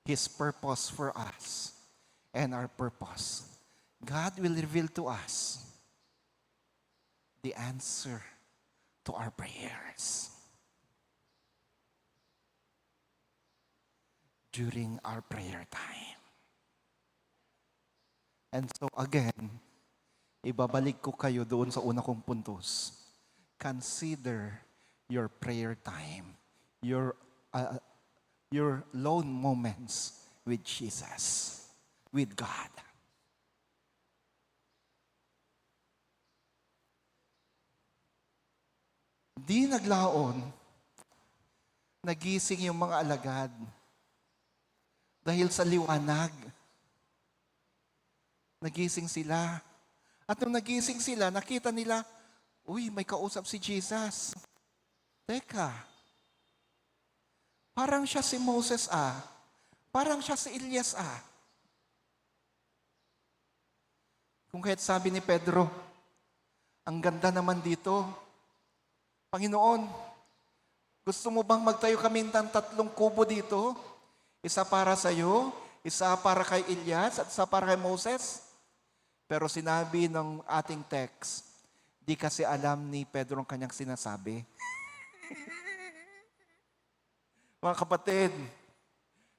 Speaker 3: His purpose for us and our purpose. God will reveal to us the answer to our prayers during our prayer time. And so again, ibabalik ko kayo doon sa una kong puntos. Consider your prayer time, your lone moments with Jesus, with God. Di naglaon, nagising yung mga alagad dahil sa liwanag. Nagising sila. At nung nagising sila, nakita nila, uy, may kausap si Jesus. Teka, parang siya si Moses parang siya si Elias Kung kaya't sabi ni Pedro, ang ganda naman dito, Panginoon, gusto mo bang magtayo kami ng 3 kubo dito? Isa para sa iyo, isa para kay Elias, at isa para kay Moses? Pero sinabi ng ating text, di kasi alam ni Pedro ang kanyang sinasabi. Mga kapatid,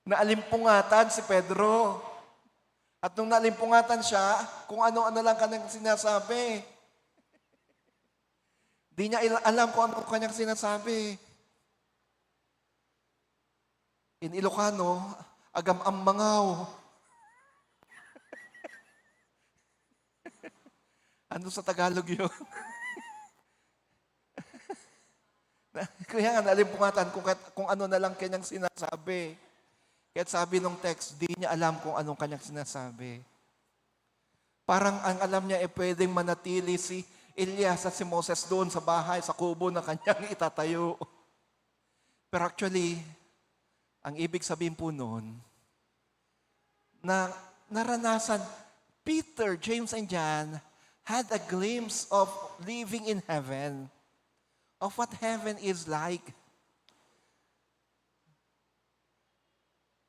Speaker 3: naalimpungatan si Pedro. At nung naalimpungatan siya, kung ano-ano lang kanyang sinasabi. Di niya alam kung ano kanyang sinasabi. In Ilocano, agam-ammangaw. Ano sa Tagalog yun? Kaya nga nalimpungatan kung ano na lang kanyang sinasabi. Kaya sabi ng text, di niya alam kung anong kanyang sinasabi. Parang ang alam niya pwedeng manatili si Elias at si Moses doon sa bahay, sa kubo na kanyang itatayo. Pero actually, ang ibig sabihin po noon, na naranasan, Peter, James, and John had a glimpse of living in heaven, of what heaven is like.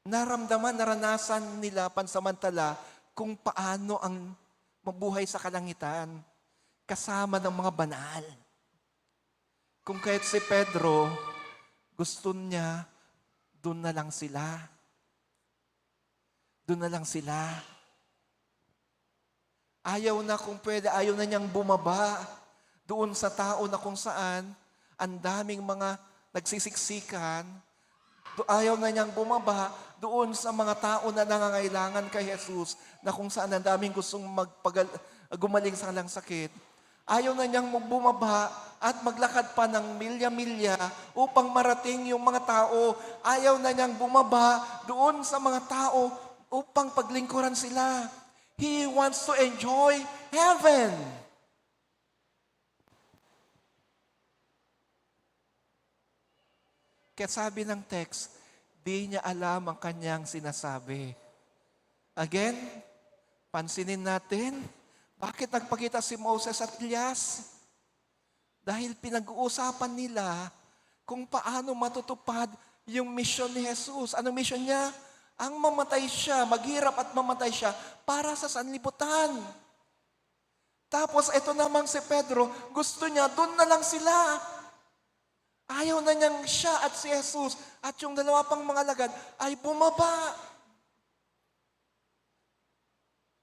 Speaker 3: Naranasan nila pansamantala kung paano ang mabuhay sa kalangitan, kasama ng mga banal. Kung kahit si Pedro, gusto niya, doon na lang sila. Doon na lang sila. Ayaw na kung pwede, ayaw na niyang bumaba doon sa tao na kung saan ang daming mga nagsisiksikan. Ayaw na niyang bumaba doon sa mga tao na nangangailangan kay Jesus na kung saan ang daming gustong gumaling sa kanilang sakit. Ayaw na niyang bumaba at maglakad pa ng milya-milya upang marating yung mga tao. Ayaw na niyang bumaba doon sa mga tao upang paglingkuran sila. He wants to enjoy heaven. Kaya sabi ng text, di niya alam ang kanyang sinasabi. Again, pansinin natin, bakit nagpakita si Moses at Elias? Dahil pinag-uusapan nila kung paano matutupad yung mission ni Jesus. Anong mission niya? Ang mamatay siya, maghirap at mamatay siya para sa sanlibutan. Tapos ito namang si Pedro, gusto niya, doon na lang sila. Ayaw na niyang siya at si Jesus at yung dalawa pang mga alagad ay bumaba.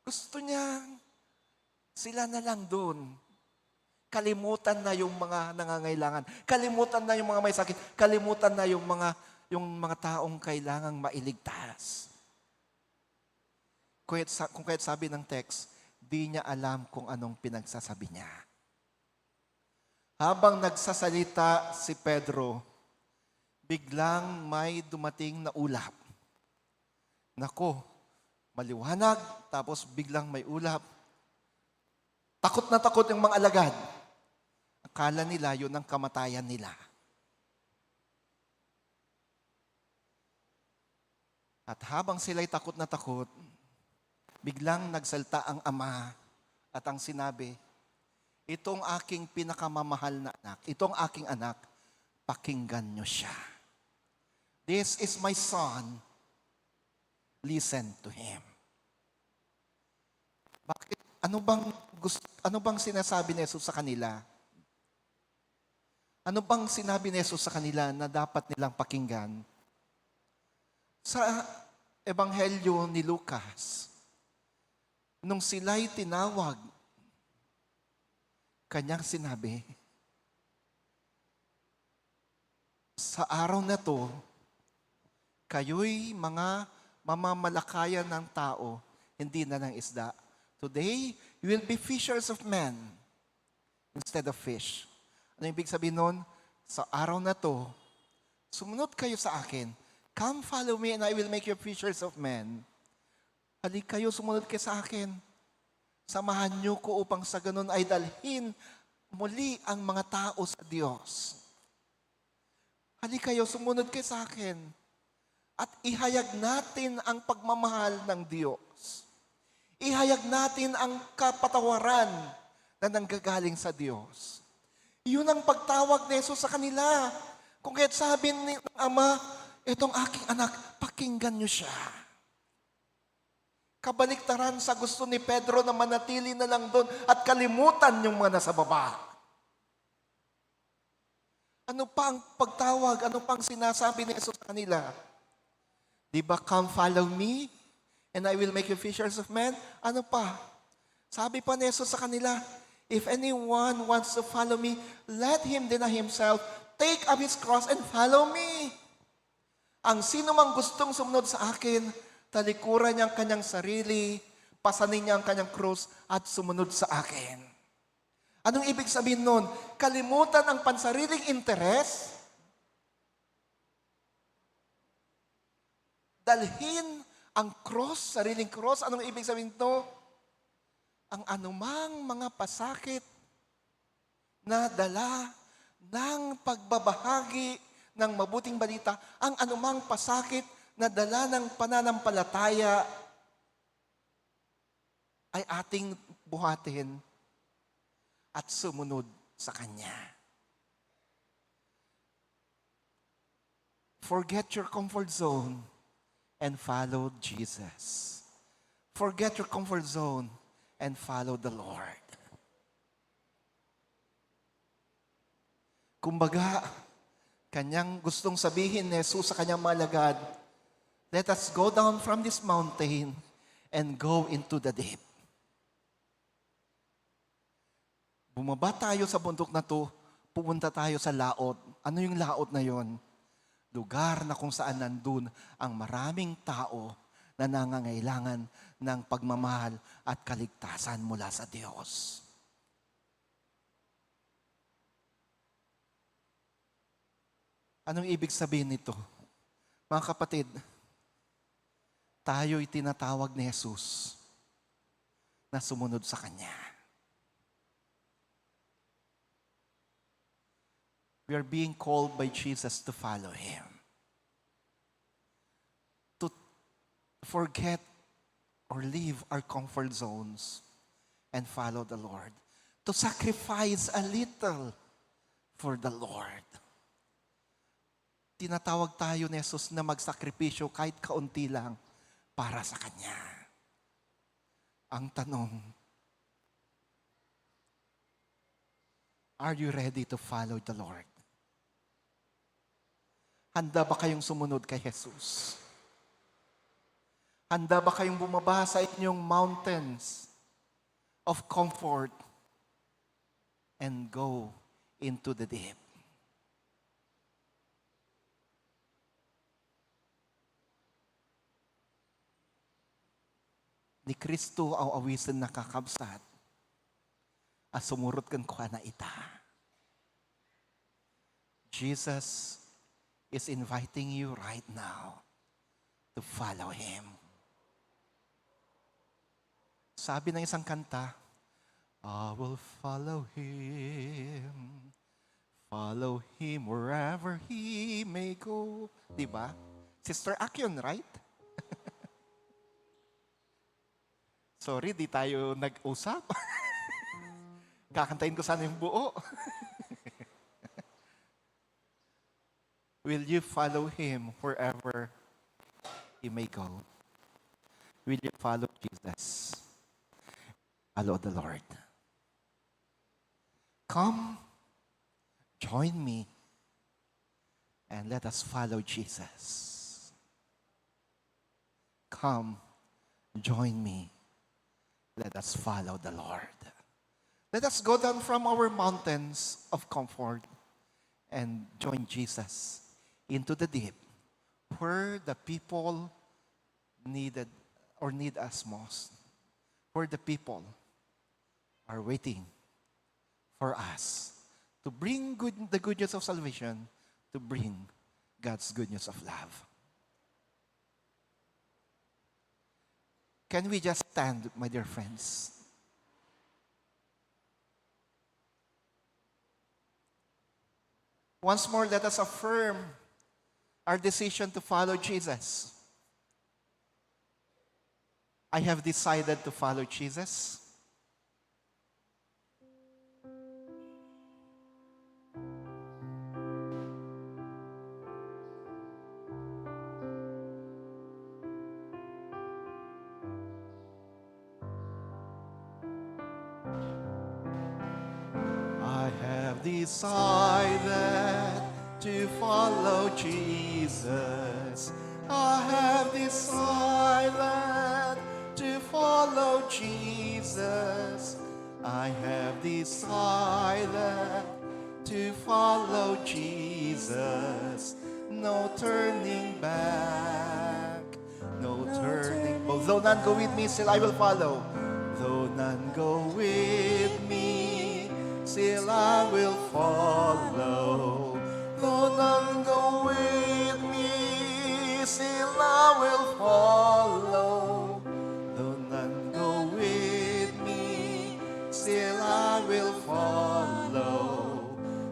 Speaker 3: Gusto niya, sila na lang doon. Kalimutan na yung mga nangangailangan. Kalimutan na yung mga may sakit. Kalimutan na yung mga taong kailangang mailigtas. Kung kaya't sabi ng text, di niya alam kung anong pinagsasabi niya. Habang nagsasalita si Pedro, biglang may dumating na ulap. Nako, maliwanag, tapos biglang may ulap. Takot na takot yung mga alagad. Akala nila yun ang kamatayan nila. At habang sila'y takot na takot, biglang nagsalta ang ama at ang sinabi, itong aking pinakamamahal na anak, itong aking anak, pakinggan niyo siya. This is my son. Listen to him. Bakit? Ano bang sinasabi ni Jesus sa kanila? Ano bang sinabi ni Jesus sa kanila na dapat nilang pakinggan? Sa Ebanghelyo ni Lucas, nung sila'y tinawag, kanyang sinabi, sa araw na to, kayo'y mga mamamalakayan ng tao, hindi na ng isda. Today, you will be fishers of men instead of fish. Ano ibig sabihin nun? Sa araw na to, sumunod kayo sa akin. Come follow me and I will make you fishers of men. Halik kayo, sumunod kayo sa akin. Samahan niyo ko upang sa ganun ay dalhin muli ang mga tao sa Diyos. Halik kayo, sumunod kayo sa akin. At ihayag natin ang pagmamahal ng Diyos. Ihayag natin ang kapatawaran na nanggagaling sa Diyos. Yun ang pagtawag ni Jesus sa kanila. Kung kaya't sabi ng Ama, itong aking anak, pakinggan niyo siya. Kabaliktaran sa gusto ni Pedro na manatili na lang doon at kalimutan yung mga nasa baba. Ano pa ang pagtawag? Ano pang sinasabi ni Jesus sa kanila? Di ba, come follow me and I will make you fishers of men? Ano pa? Sabi pa ni Jesus sa kanila, if anyone wants to follow me, let him deny himself, take up his cross and follow me. Ang sino mang gustong sumunod sa akin, talikuran niya ang kanyang sarili, pasanin niya ang kanyang krus at sumunod sa akin. Anong ibig sabihin nun? Kalimutan ang pansariling interes, dalhin ang cross, sariling cross. Anong ibig sabihin to? Ang anumang mga pasakit na dala ng pagbabahagi ng mabuting balita, ang anumang pasakit na dala ng pananampalataya ay ating buhatin at sumunod sa Kanya. Forget your comfort zone and follow Jesus. Forget your comfort zone and follow the Lord. Kumbaga, Kanyang gustong sabihin ni Jesus sa Kanyang mga alagad, let us go down from this mountain and go into the deep. Bumaba tayo sa bundok na to, pumunta tayo sa laot. Ano yung laot na yon? Lugar na kung saan nandun ang maraming tao na nangangailangan ng pagmamahal at kaligtasan mula sa Diyos. Anong ibig sabihin nito? Mga kapatid, tayo'y tinatawag ni Jesus na sumunod sa Kanya. We are being called by Jesus to follow Him. To forget or leave our comfort zones and follow the Lord. To sacrifice a little for the Lord. Tinatawag tayo ni Jesus na magsakripisyo kahit kaunti lang para sa Kanya. Ang tanong, are you ready to follow the Lord? Handa ba kayong sumunod kay Jesus? Handa ba kayong bumaba sa inyong mountains of comfort and go into the deep? Ni Kristo ang awisan nakakabsat at sumurot kan kuha na ita. Jesus is inviting you right now to follow Him. Sabi ng isang kanta, I will follow Him wherever He may go. Diba? Sister Akyon, right? Sorry, di tayo nag-usap. Kakantayin ko sana yung buo. Will you follow Him wherever He may go? Will you follow Jesus? Follow the Lord. Come, join me, and let us follow Jesus. Come, join me. Let us follow the Lord. Let us go down from our mountains of comfort and join Jesus into the deep, where the people needed or need us most, where the people are waiting for us to bring the good news of salvation, to bring God's good news of love. Can we just stand, my dear friends? Once more, let us affirm our decision to follow Jesus. I have decided to follow Jesus. I have decided to follow Jesus. I have decided to follow Jesus. I have decided to follow Jesus. No turning back, no turning. Though none go with me, still I will follow. Though none go with me, still I will follow. Though none go with me, still I will follow. Though none go with me, still I will follow.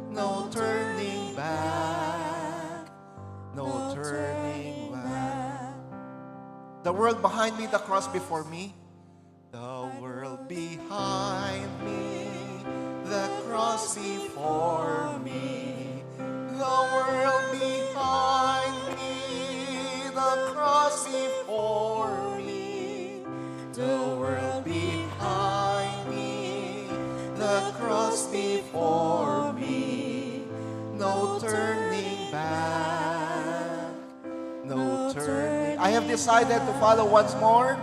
Speaker 3: No turning back, no turning back. The world behind me, the cross before me. The world behind me, the cross before me. The world behind me, the cross before me. The world behind me, the cross before me. No turning back, no turning. I have decided to follow once more.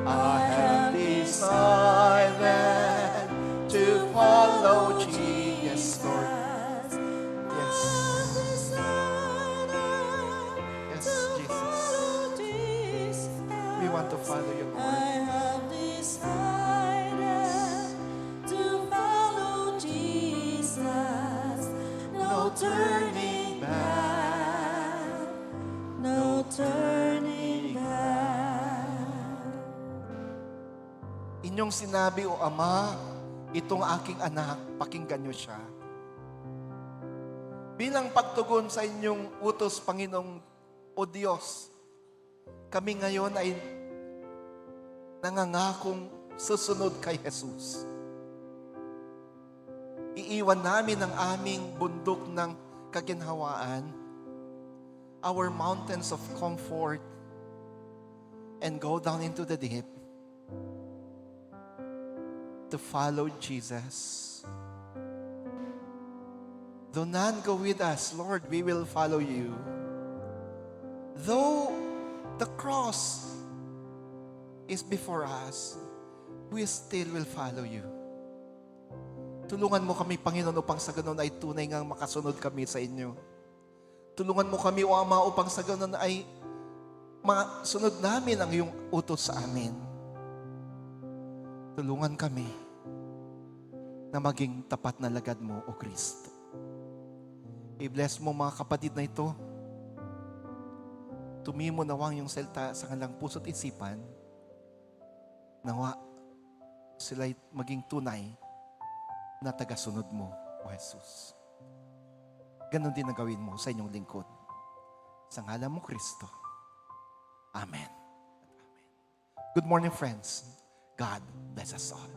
Speaker 3: I have decided to follow Jesus, Lord. Yes. Yes, Jesus. We want to follow you, Lord.
Speaker 4: I have decided to follow Jesus. No turning back, no turning back.
Speaker 3: Inyong sinabi, O Ama, itong aking anak, pakinggan niyo siya. Bilang pagtugon sa inyong utos, Panginoong o Diyos, kami ngayon ay nangangakong susunod kay Jesus. Iiwan namin ang aming bundok ng kaginhawaan, our mountains of comfort, and go down into the deep to follow Jesus. Though none go with us, Lord, we will follow you. Though the cross is before us, we still will follow you. Tulungan mo kami, Panginoon, upang sa ganun ay tunay ngang makasunod kami sa inyo. Tulungan mo kami, O Ama, upang sa ganun ay masunod namin ang iyong utos sa amin. Tulungan kami na maging tapat na lagad mo, O Kristo. I-bless mo mga kapatid na ito. Tumimo nawang yung salita sa kanilang puso't isipan. Nawa sila'y maging tunay na tagasunod mo, O Jesus. Ganon din na gawin mo sa inyong lingkod. Sa ngalan mo, Kristo. Amen. Amen. Good morning, friends. God bless us all.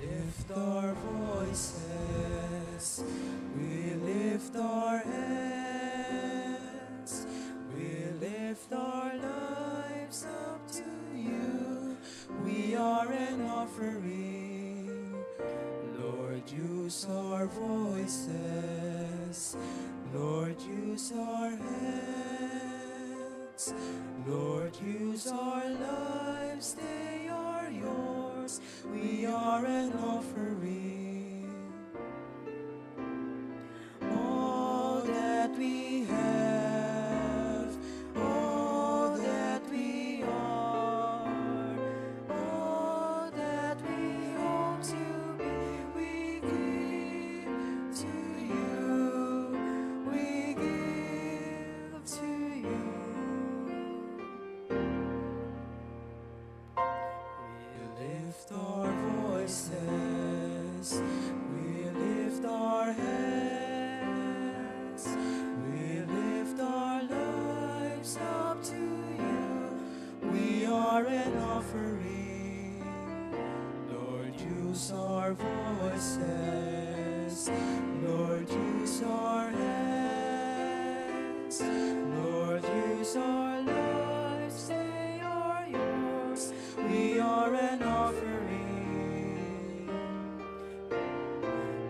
Speaker 4: Lift our voices, we lift our hands, we lift our lives up to you. We are an offering. Lord, use our voices. Lord, use our hands. Lord, use our lives, they are yours. We are an offering. All that we have, all that we are, all that we hope to be, we give to you. We give to you. We lift our voices, we lift our hands, we lift our lives up to you. We are an offering. Lord, use our voices. Lord, use our hands. Lord, use our lives, they are yours. We are an offering.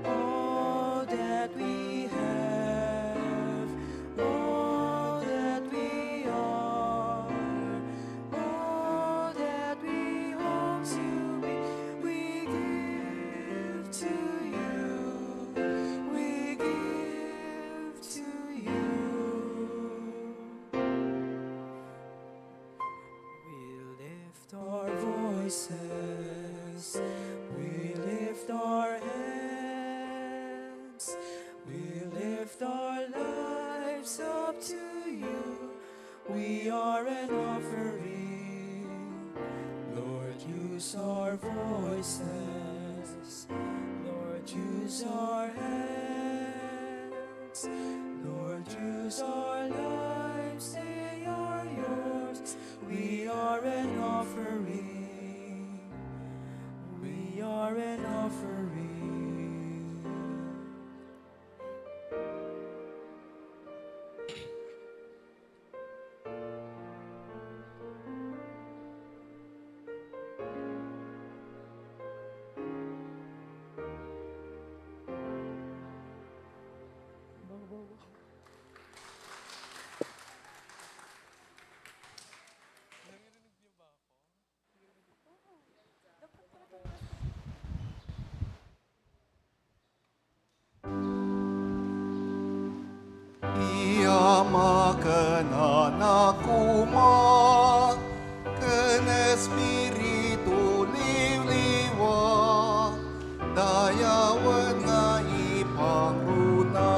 Speaker 4: All that we have, all that we are, all that we hope to be, we give to you. We give to you. We lift our voices, we lift our hands, we lift our lives up to you. We are an offering. Lord, use our voices. Lord, use our hands. Lord, use our lives.
Speaker 3: kananakuma, kan Espiritu liwliwa, dayawan nga ipangruna,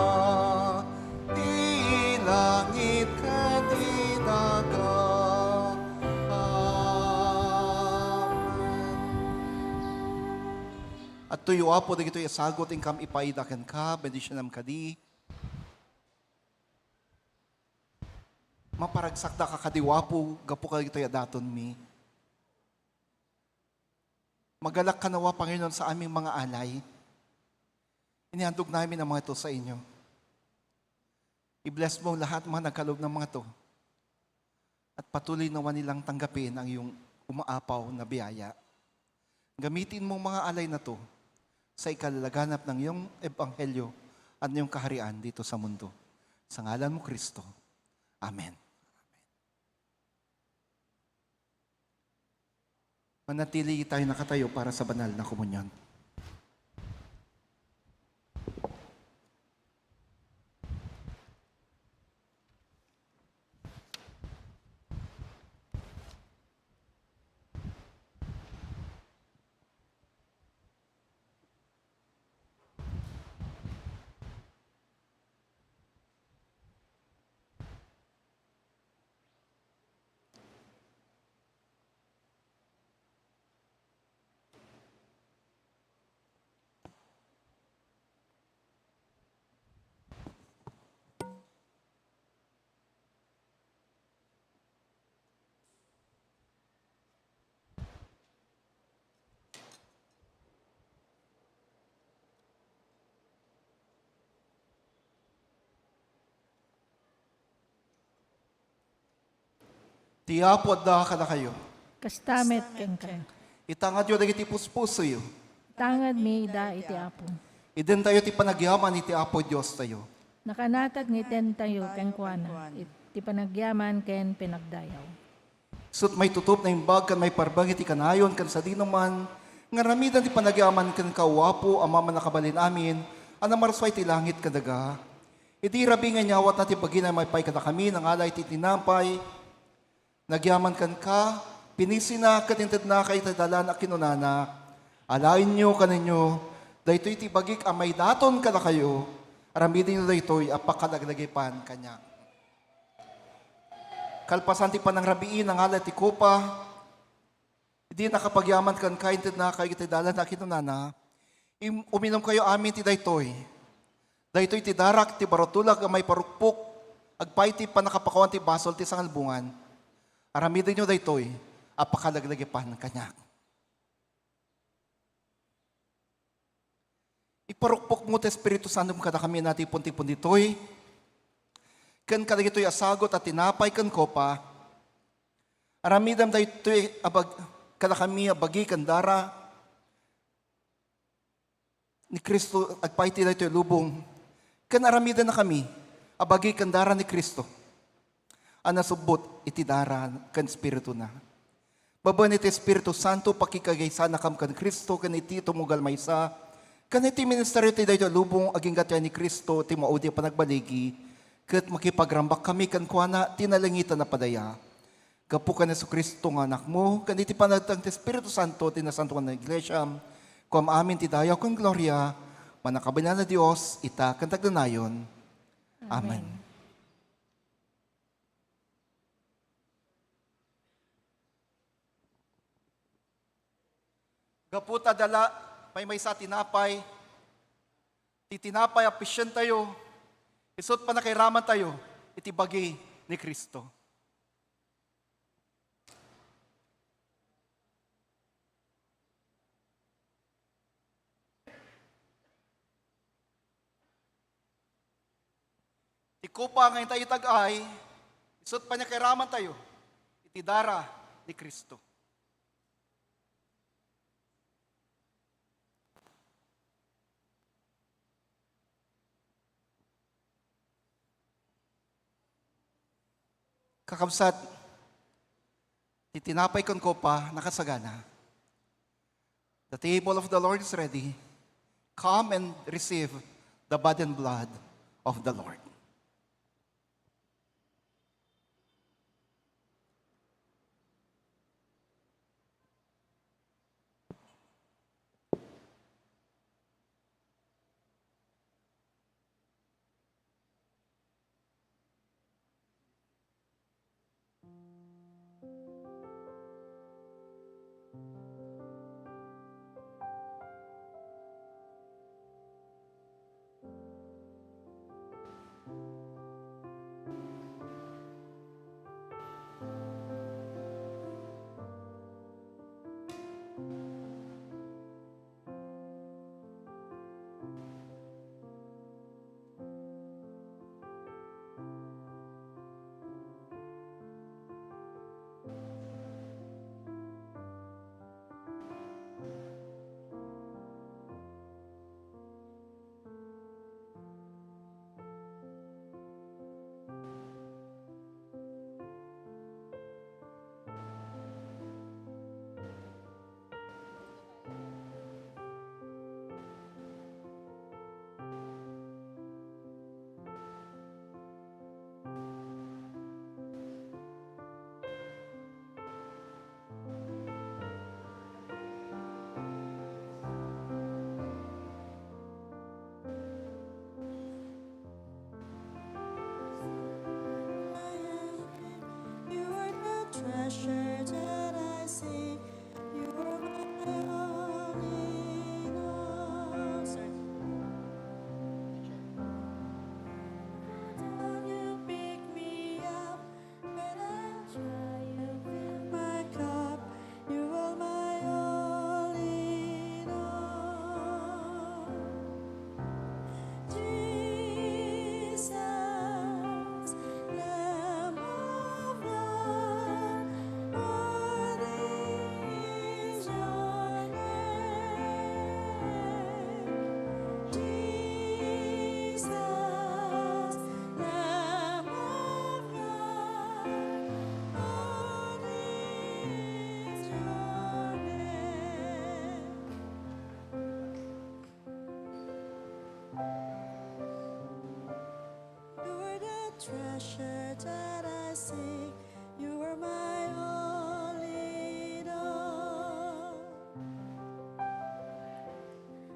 Speaker 3: di langit ka di daga. At tuyo apo, dagito isagot ingkam ipaidakan ka, bendisyonam kadi. Maparagsakda ka kadiwapo, gapo ka dito daton mi. Magalak ka nawa, Panginoon, sa aming mga alay. Inihandog namin ang mga ito sa inyo. I-bless mo lahat mga nagkaloob ng mga ito. At patuloy nawa nilang tanggapin ang iyong umaapaw na biyaya. Gamitin mo mga alay na to sa ikalalaganap ng iyong ebanghelyo at iyong kaharian dito sa mundo. Sa ngalan mo, Kristo. Amen. Manatili tayo nakatayo para sa banal na komunyon. Tiyapo at daha ka na kayo.
Speaker 1: Kastamet ken ka.
Speaker 3: Itangad yun dagiti puspuso yun.
Speaker 1: Tangad mi ida iti apo.
Speaker 3: Iden tayo ti panagyaman iti Apo Diyos tayo.
Speaker 1: Nakanatag ni ten tayo ken kuana. Iti panagyaman ken pinagdayaw.
Speaker 3: Sut may tutup na imbag kan may parbang iti kanayon kan sa dinuman, nga ramidan ti panagyaman kan kawapo ama man nakabalin amin, anamarsway ti langit kadaga. Iti rabi nga nyawat na ti bagina may pay kada kami, nang alay ti tinampay, nagyaman kan ka, pinisina katintad na kay tadalan a kinunana, alain nyo kaninyo, daytoy ti bagik amay daton kada kayo, aramidin nyo daytoy apakadagdagipan kanya. Kalpasan ti panang rabiin ang alay ti kopa, hindi nakapagyaman kan kaintad na kay tadalan a kinunana, uminom kayo amin ti daytoy. Daytoy ti darak ti barotulag amay parukpok, agpay ti panakapakuan ti basol ti sangalbungan, aramidin nyo daytoy, apakadagdagipan kanya. Iparukpok mo ti Espiritu Santo kada kami natin punti-pun ditoy. Kan kadagitoy asagot at tinapay kan kopa. Aramidam daytoy kada kami abagi kan dara. Ni Kristo agpaiti daytoy lubong. Kan aramidan na kami abagi kan dara ni Kristo. Anasubot iti dara kan Espiritu na. Baban iti Espiritu Santo pakikagaysa na kam kan Kristo kan iti tumugal maysa. Kan iti ministeryo ti dayto lubong aging gatya ni Kristo ti maudi panagbaligi ket makipagrambak kami kan kuana tinalangitan na padaya. Gapu kan Jesu Kristo nga anak mo kan iti panagtang ti Espiritu Santo ti nasantuan na iglesia kuam amin ti dayaw kan gloria manakabayan na Dios ita kan tagdanayon. Amen. Gaputa dala, may sa tinapay. Titinapay, apisyan tayo. Isot pa na kay raman tayo. Itibagi ni Kristo. Ikupa ngayon tayo tag-ay. Isot pa niya kay raman tayo. Itidara ni Kristo. Kakabsat, titinapay kon kopa, nakasagana. The table of the Lord is ready. Come and receive the body and blood of the Lord.
Speaker 5: treasure that I see. You are my all in all. Down you pick me up when I'm dry. You fill my cup. You are my all in all. Jesus, Lamb of God, worthy is your name. Jesus, Lamb of God, worthy is your name. You're the treasure that I seek. You are my all in all.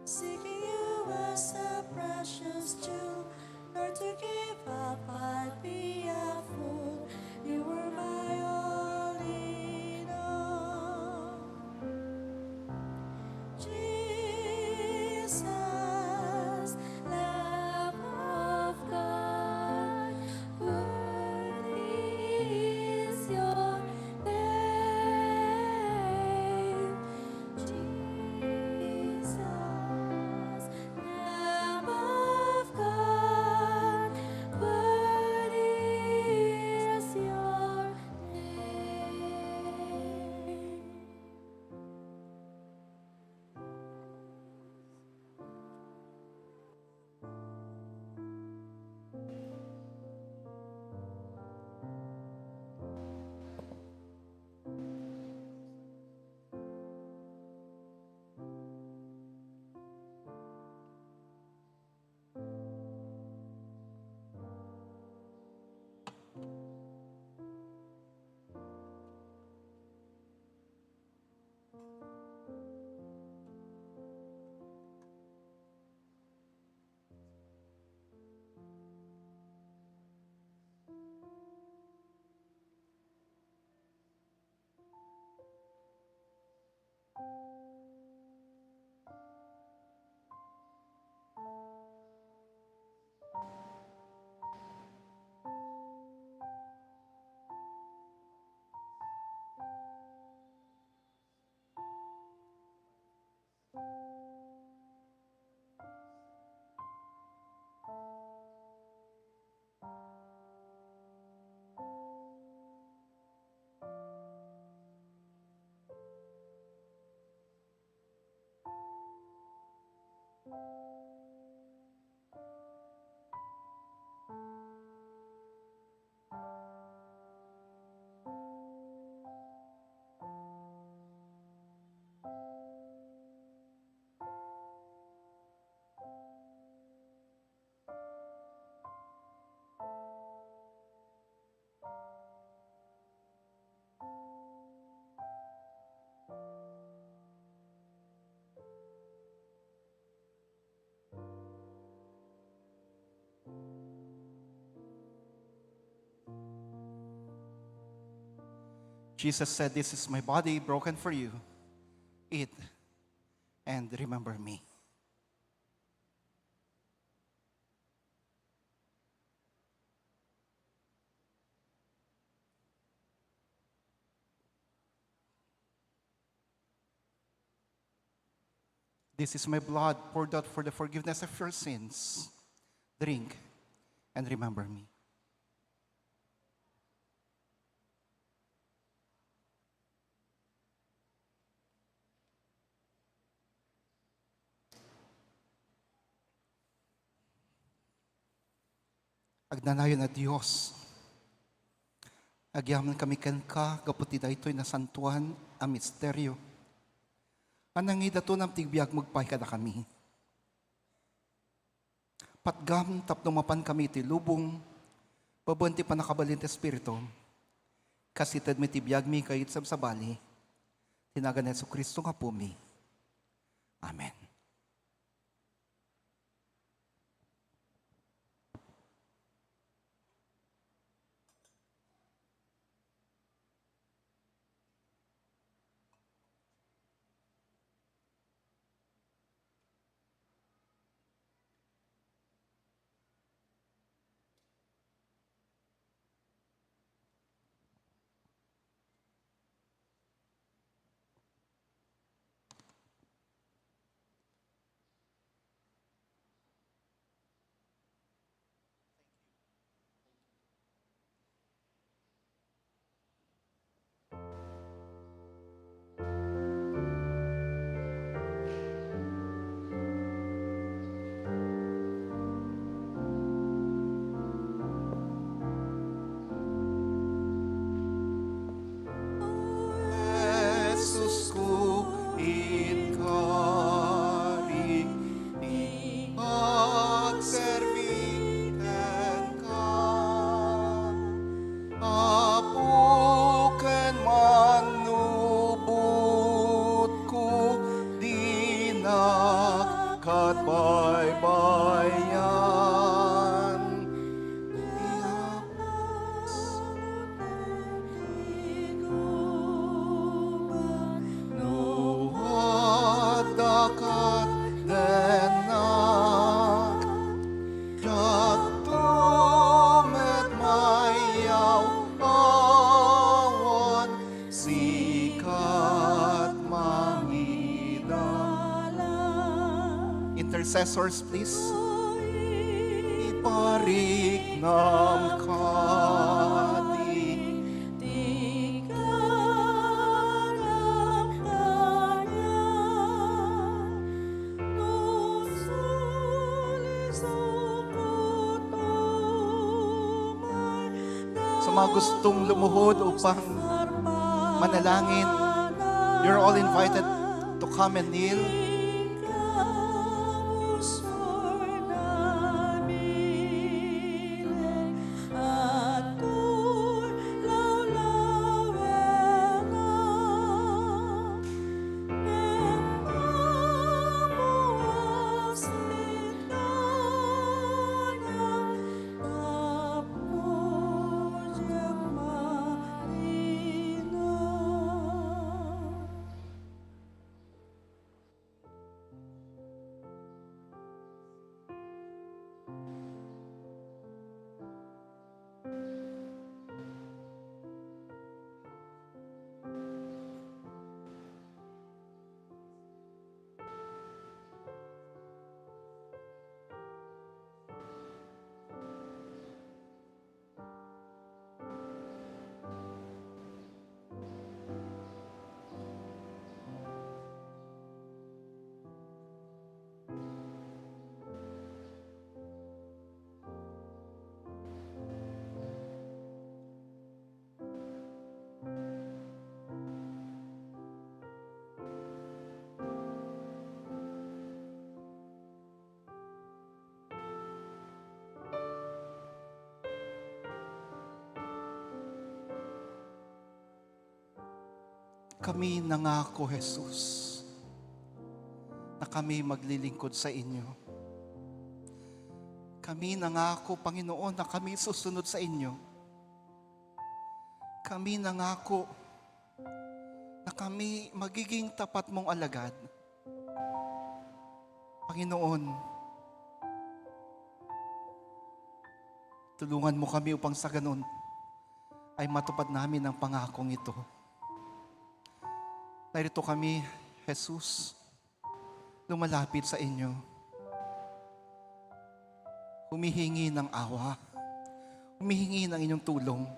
Speaker 5: Seeking you was a precious jewel. Nor to give up, I'd be a fool. You were my all in all. Jesus, Lamb of God, worthy is your name. Jesus, Lamb of God, worthy is your name.
Speaker 3: Jesus said, "This is my body broken for you. Eat and remember me." This is my blood poured out for the forgiveness of your sins. Drink and remember me. Agnanayon na Diyos, agyaman kami ken ka, gaputi da ito'y nasantuan ang misteryo. Anang idato ng tigbiag magpay kada kami. Patgam tapno mapan kami iti lubong, babunti pa nakabalint espiritu, kasitad mi tibiyag mi kayit sabsabali, tinagan Yesu Kristo nga pumi. Amen. intercessors, please. Ipariknam kadi. Sa mga gustong lumuhod upang manalangin, you're all invited to come and kneel. Kami nangako, Jesus, na kami maglilingkod sa inyo. Kami nangako, Panginoon, na kami susunod sa inyo. Kami nangako na kami magiging tapat mong alagad. Panginoon, tulungan mo kami upang sa ganun ay matupad namin ang pangakong ito. Narito kami, Jesus, lumalapit sa inyo. Humihingi ng awa. Humihingi ng inyong tulong.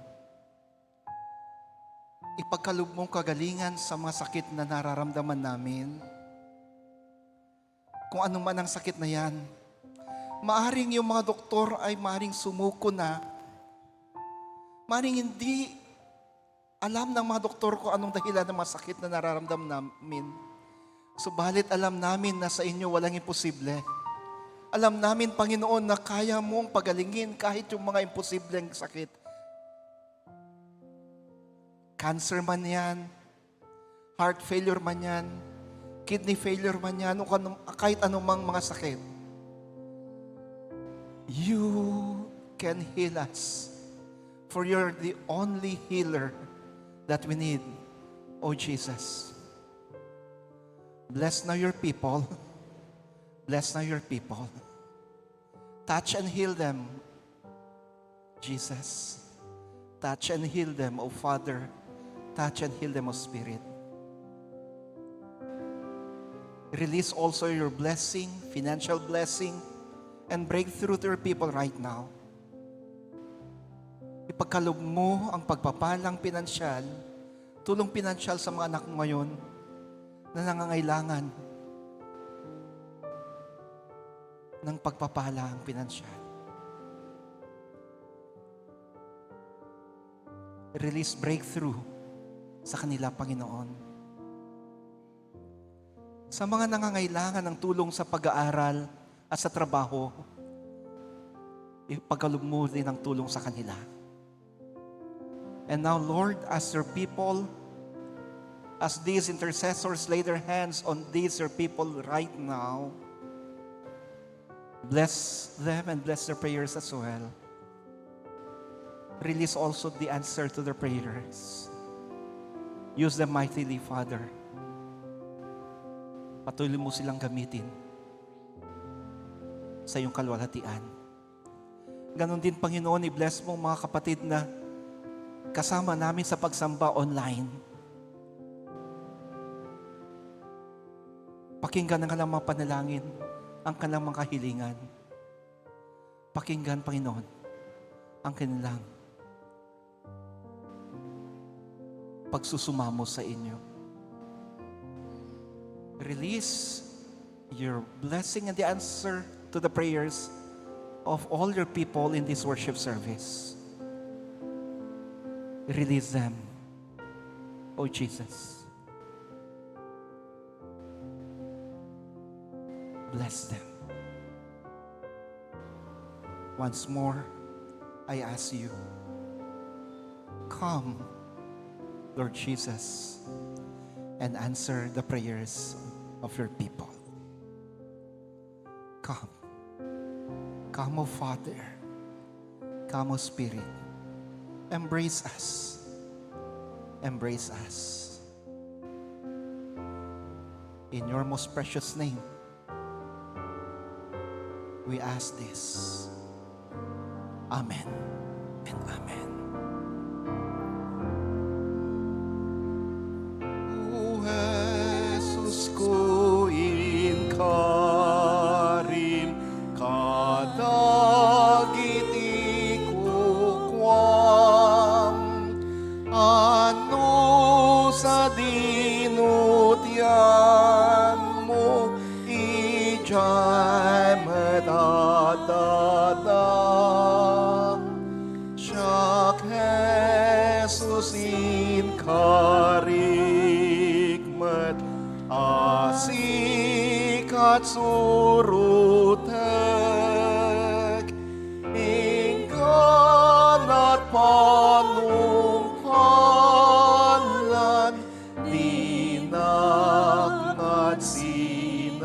Speaker 3: Ipagkaloob mong kagalingan sa mga sakit na nararamdaman namin. Kung ano man ang sakit na yan, maaring yung mga doktor ay maaring sumuko na. Maaring hindi alam ng mga doktor kung anong dahilan ng mga sakit na nararamdam namin. Subalit alam namin na sa inyo walang imposible. Alam namin, Panginoon, na kaya mong pagalingin kahit yung mga imposibleng sakit. Cancer man yan, heart failure man yan, kidney failure man yan, kahit anumang mga sakit. You can heal us, for you're the only healer that we need, oh Jesus. Bless now your people. Bless now your people. Touch and heal them, Jesus. Touch and heal them, oh Father. Touch and heal them, oh Spirit. Release also your blessing, financial blessing, and breakthrough to your people right now. Ipagkaloob mo ang pagpapalang pinansyal, tulong pinansyal sa mga anak mo ngayon na nangangailangan ng pagpapalang pinansyal. Release breakthrough sa kanila, Panginoon. Sa mga nangangailangan ng tulong sa pag-aaral at sa trabaho, ipagkaloob mo din ang tulong sa kanila. And now, Lord, as your people, as these intercessors lay their hands on these your people right now, bless them and bless their prayers as well. Release also the answer to their prayers. Use them mightily, Father. Patuloy mo silang gamitin sa iyong kalwalhatian. Ganon din, Panginoon, i-bless mo mga kapatid na kasama namin sa pagsamba online. Pakinggan ang kanilang mga panalangin. ang kanilang mga kahilingan. Pakinggan, Panginoon, ang kanilang pagsusumamo sa inyo. Release your blessing and the answer to the prayers of all your people in this worship service. Release them, O Jesus. Bless them. Once more, I ask you, come, Lord Jesus, and answer the prayers of your people. Come. Come, O Father. Come, O Spirit. Embrace us. Embrace us. In your most precious name, we ask this. Amen and amen. O Jesus ko in karim kadagiti kukwam ano sa dinutyan mo ijay madadada siyak Jesus in karikmat asikat surutek ingkan at panungkalan dinak at sinan.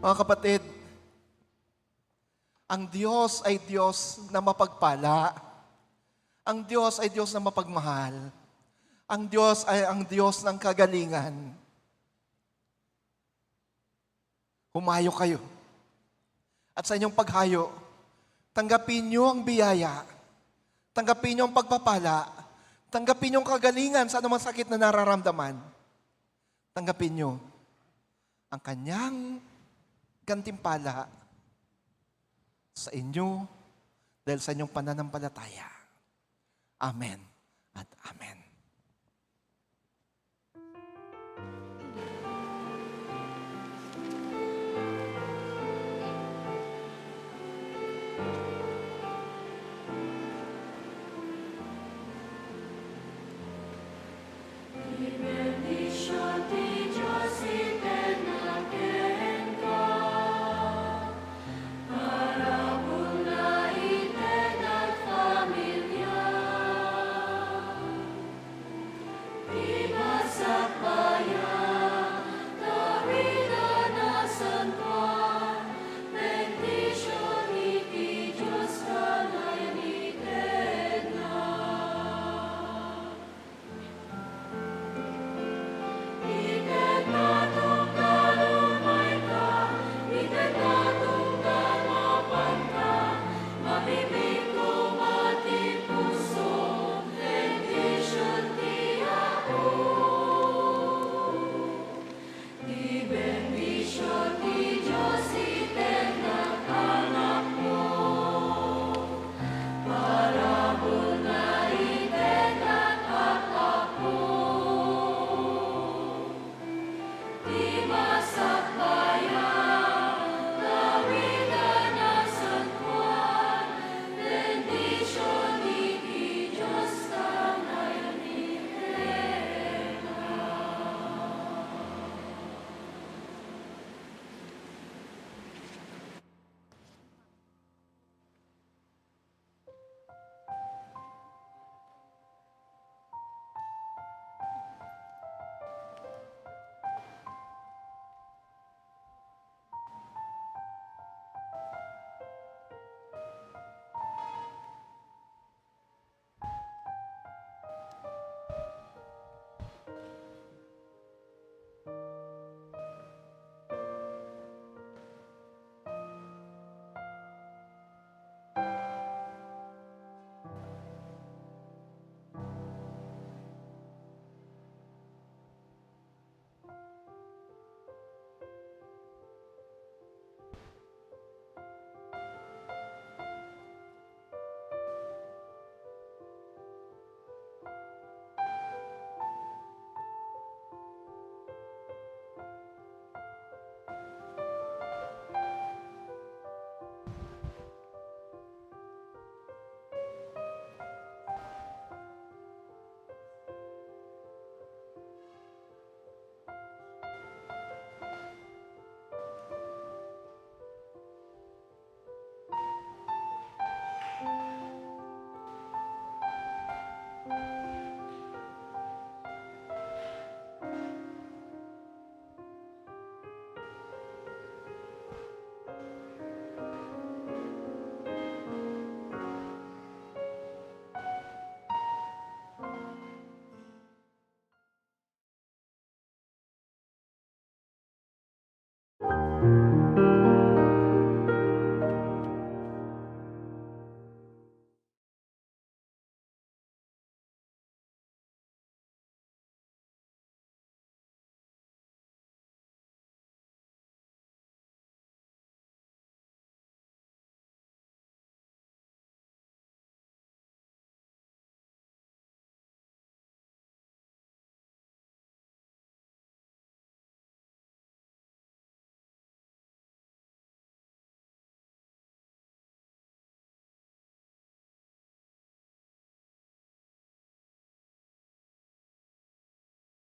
Speaker 3: Mga kapatid, ang Diyos ay Diyos na mapagpala. Ang Diyos ay Diyos na mapagmahal. Ang Diyos ay ang Diyos ng kagalingan. Humayo kayo. At sa inyong paghayo, tanggapin niyo ang biyaya. Tanggapin niyo ang pagpapala. Tanggapin niyo ang kagalingan sa anumang sakit na nararamdaman. Tanggapin niyo ang kanyang gantimpala sa inyo dahil sa inyong pananampalataya. Amen at amen.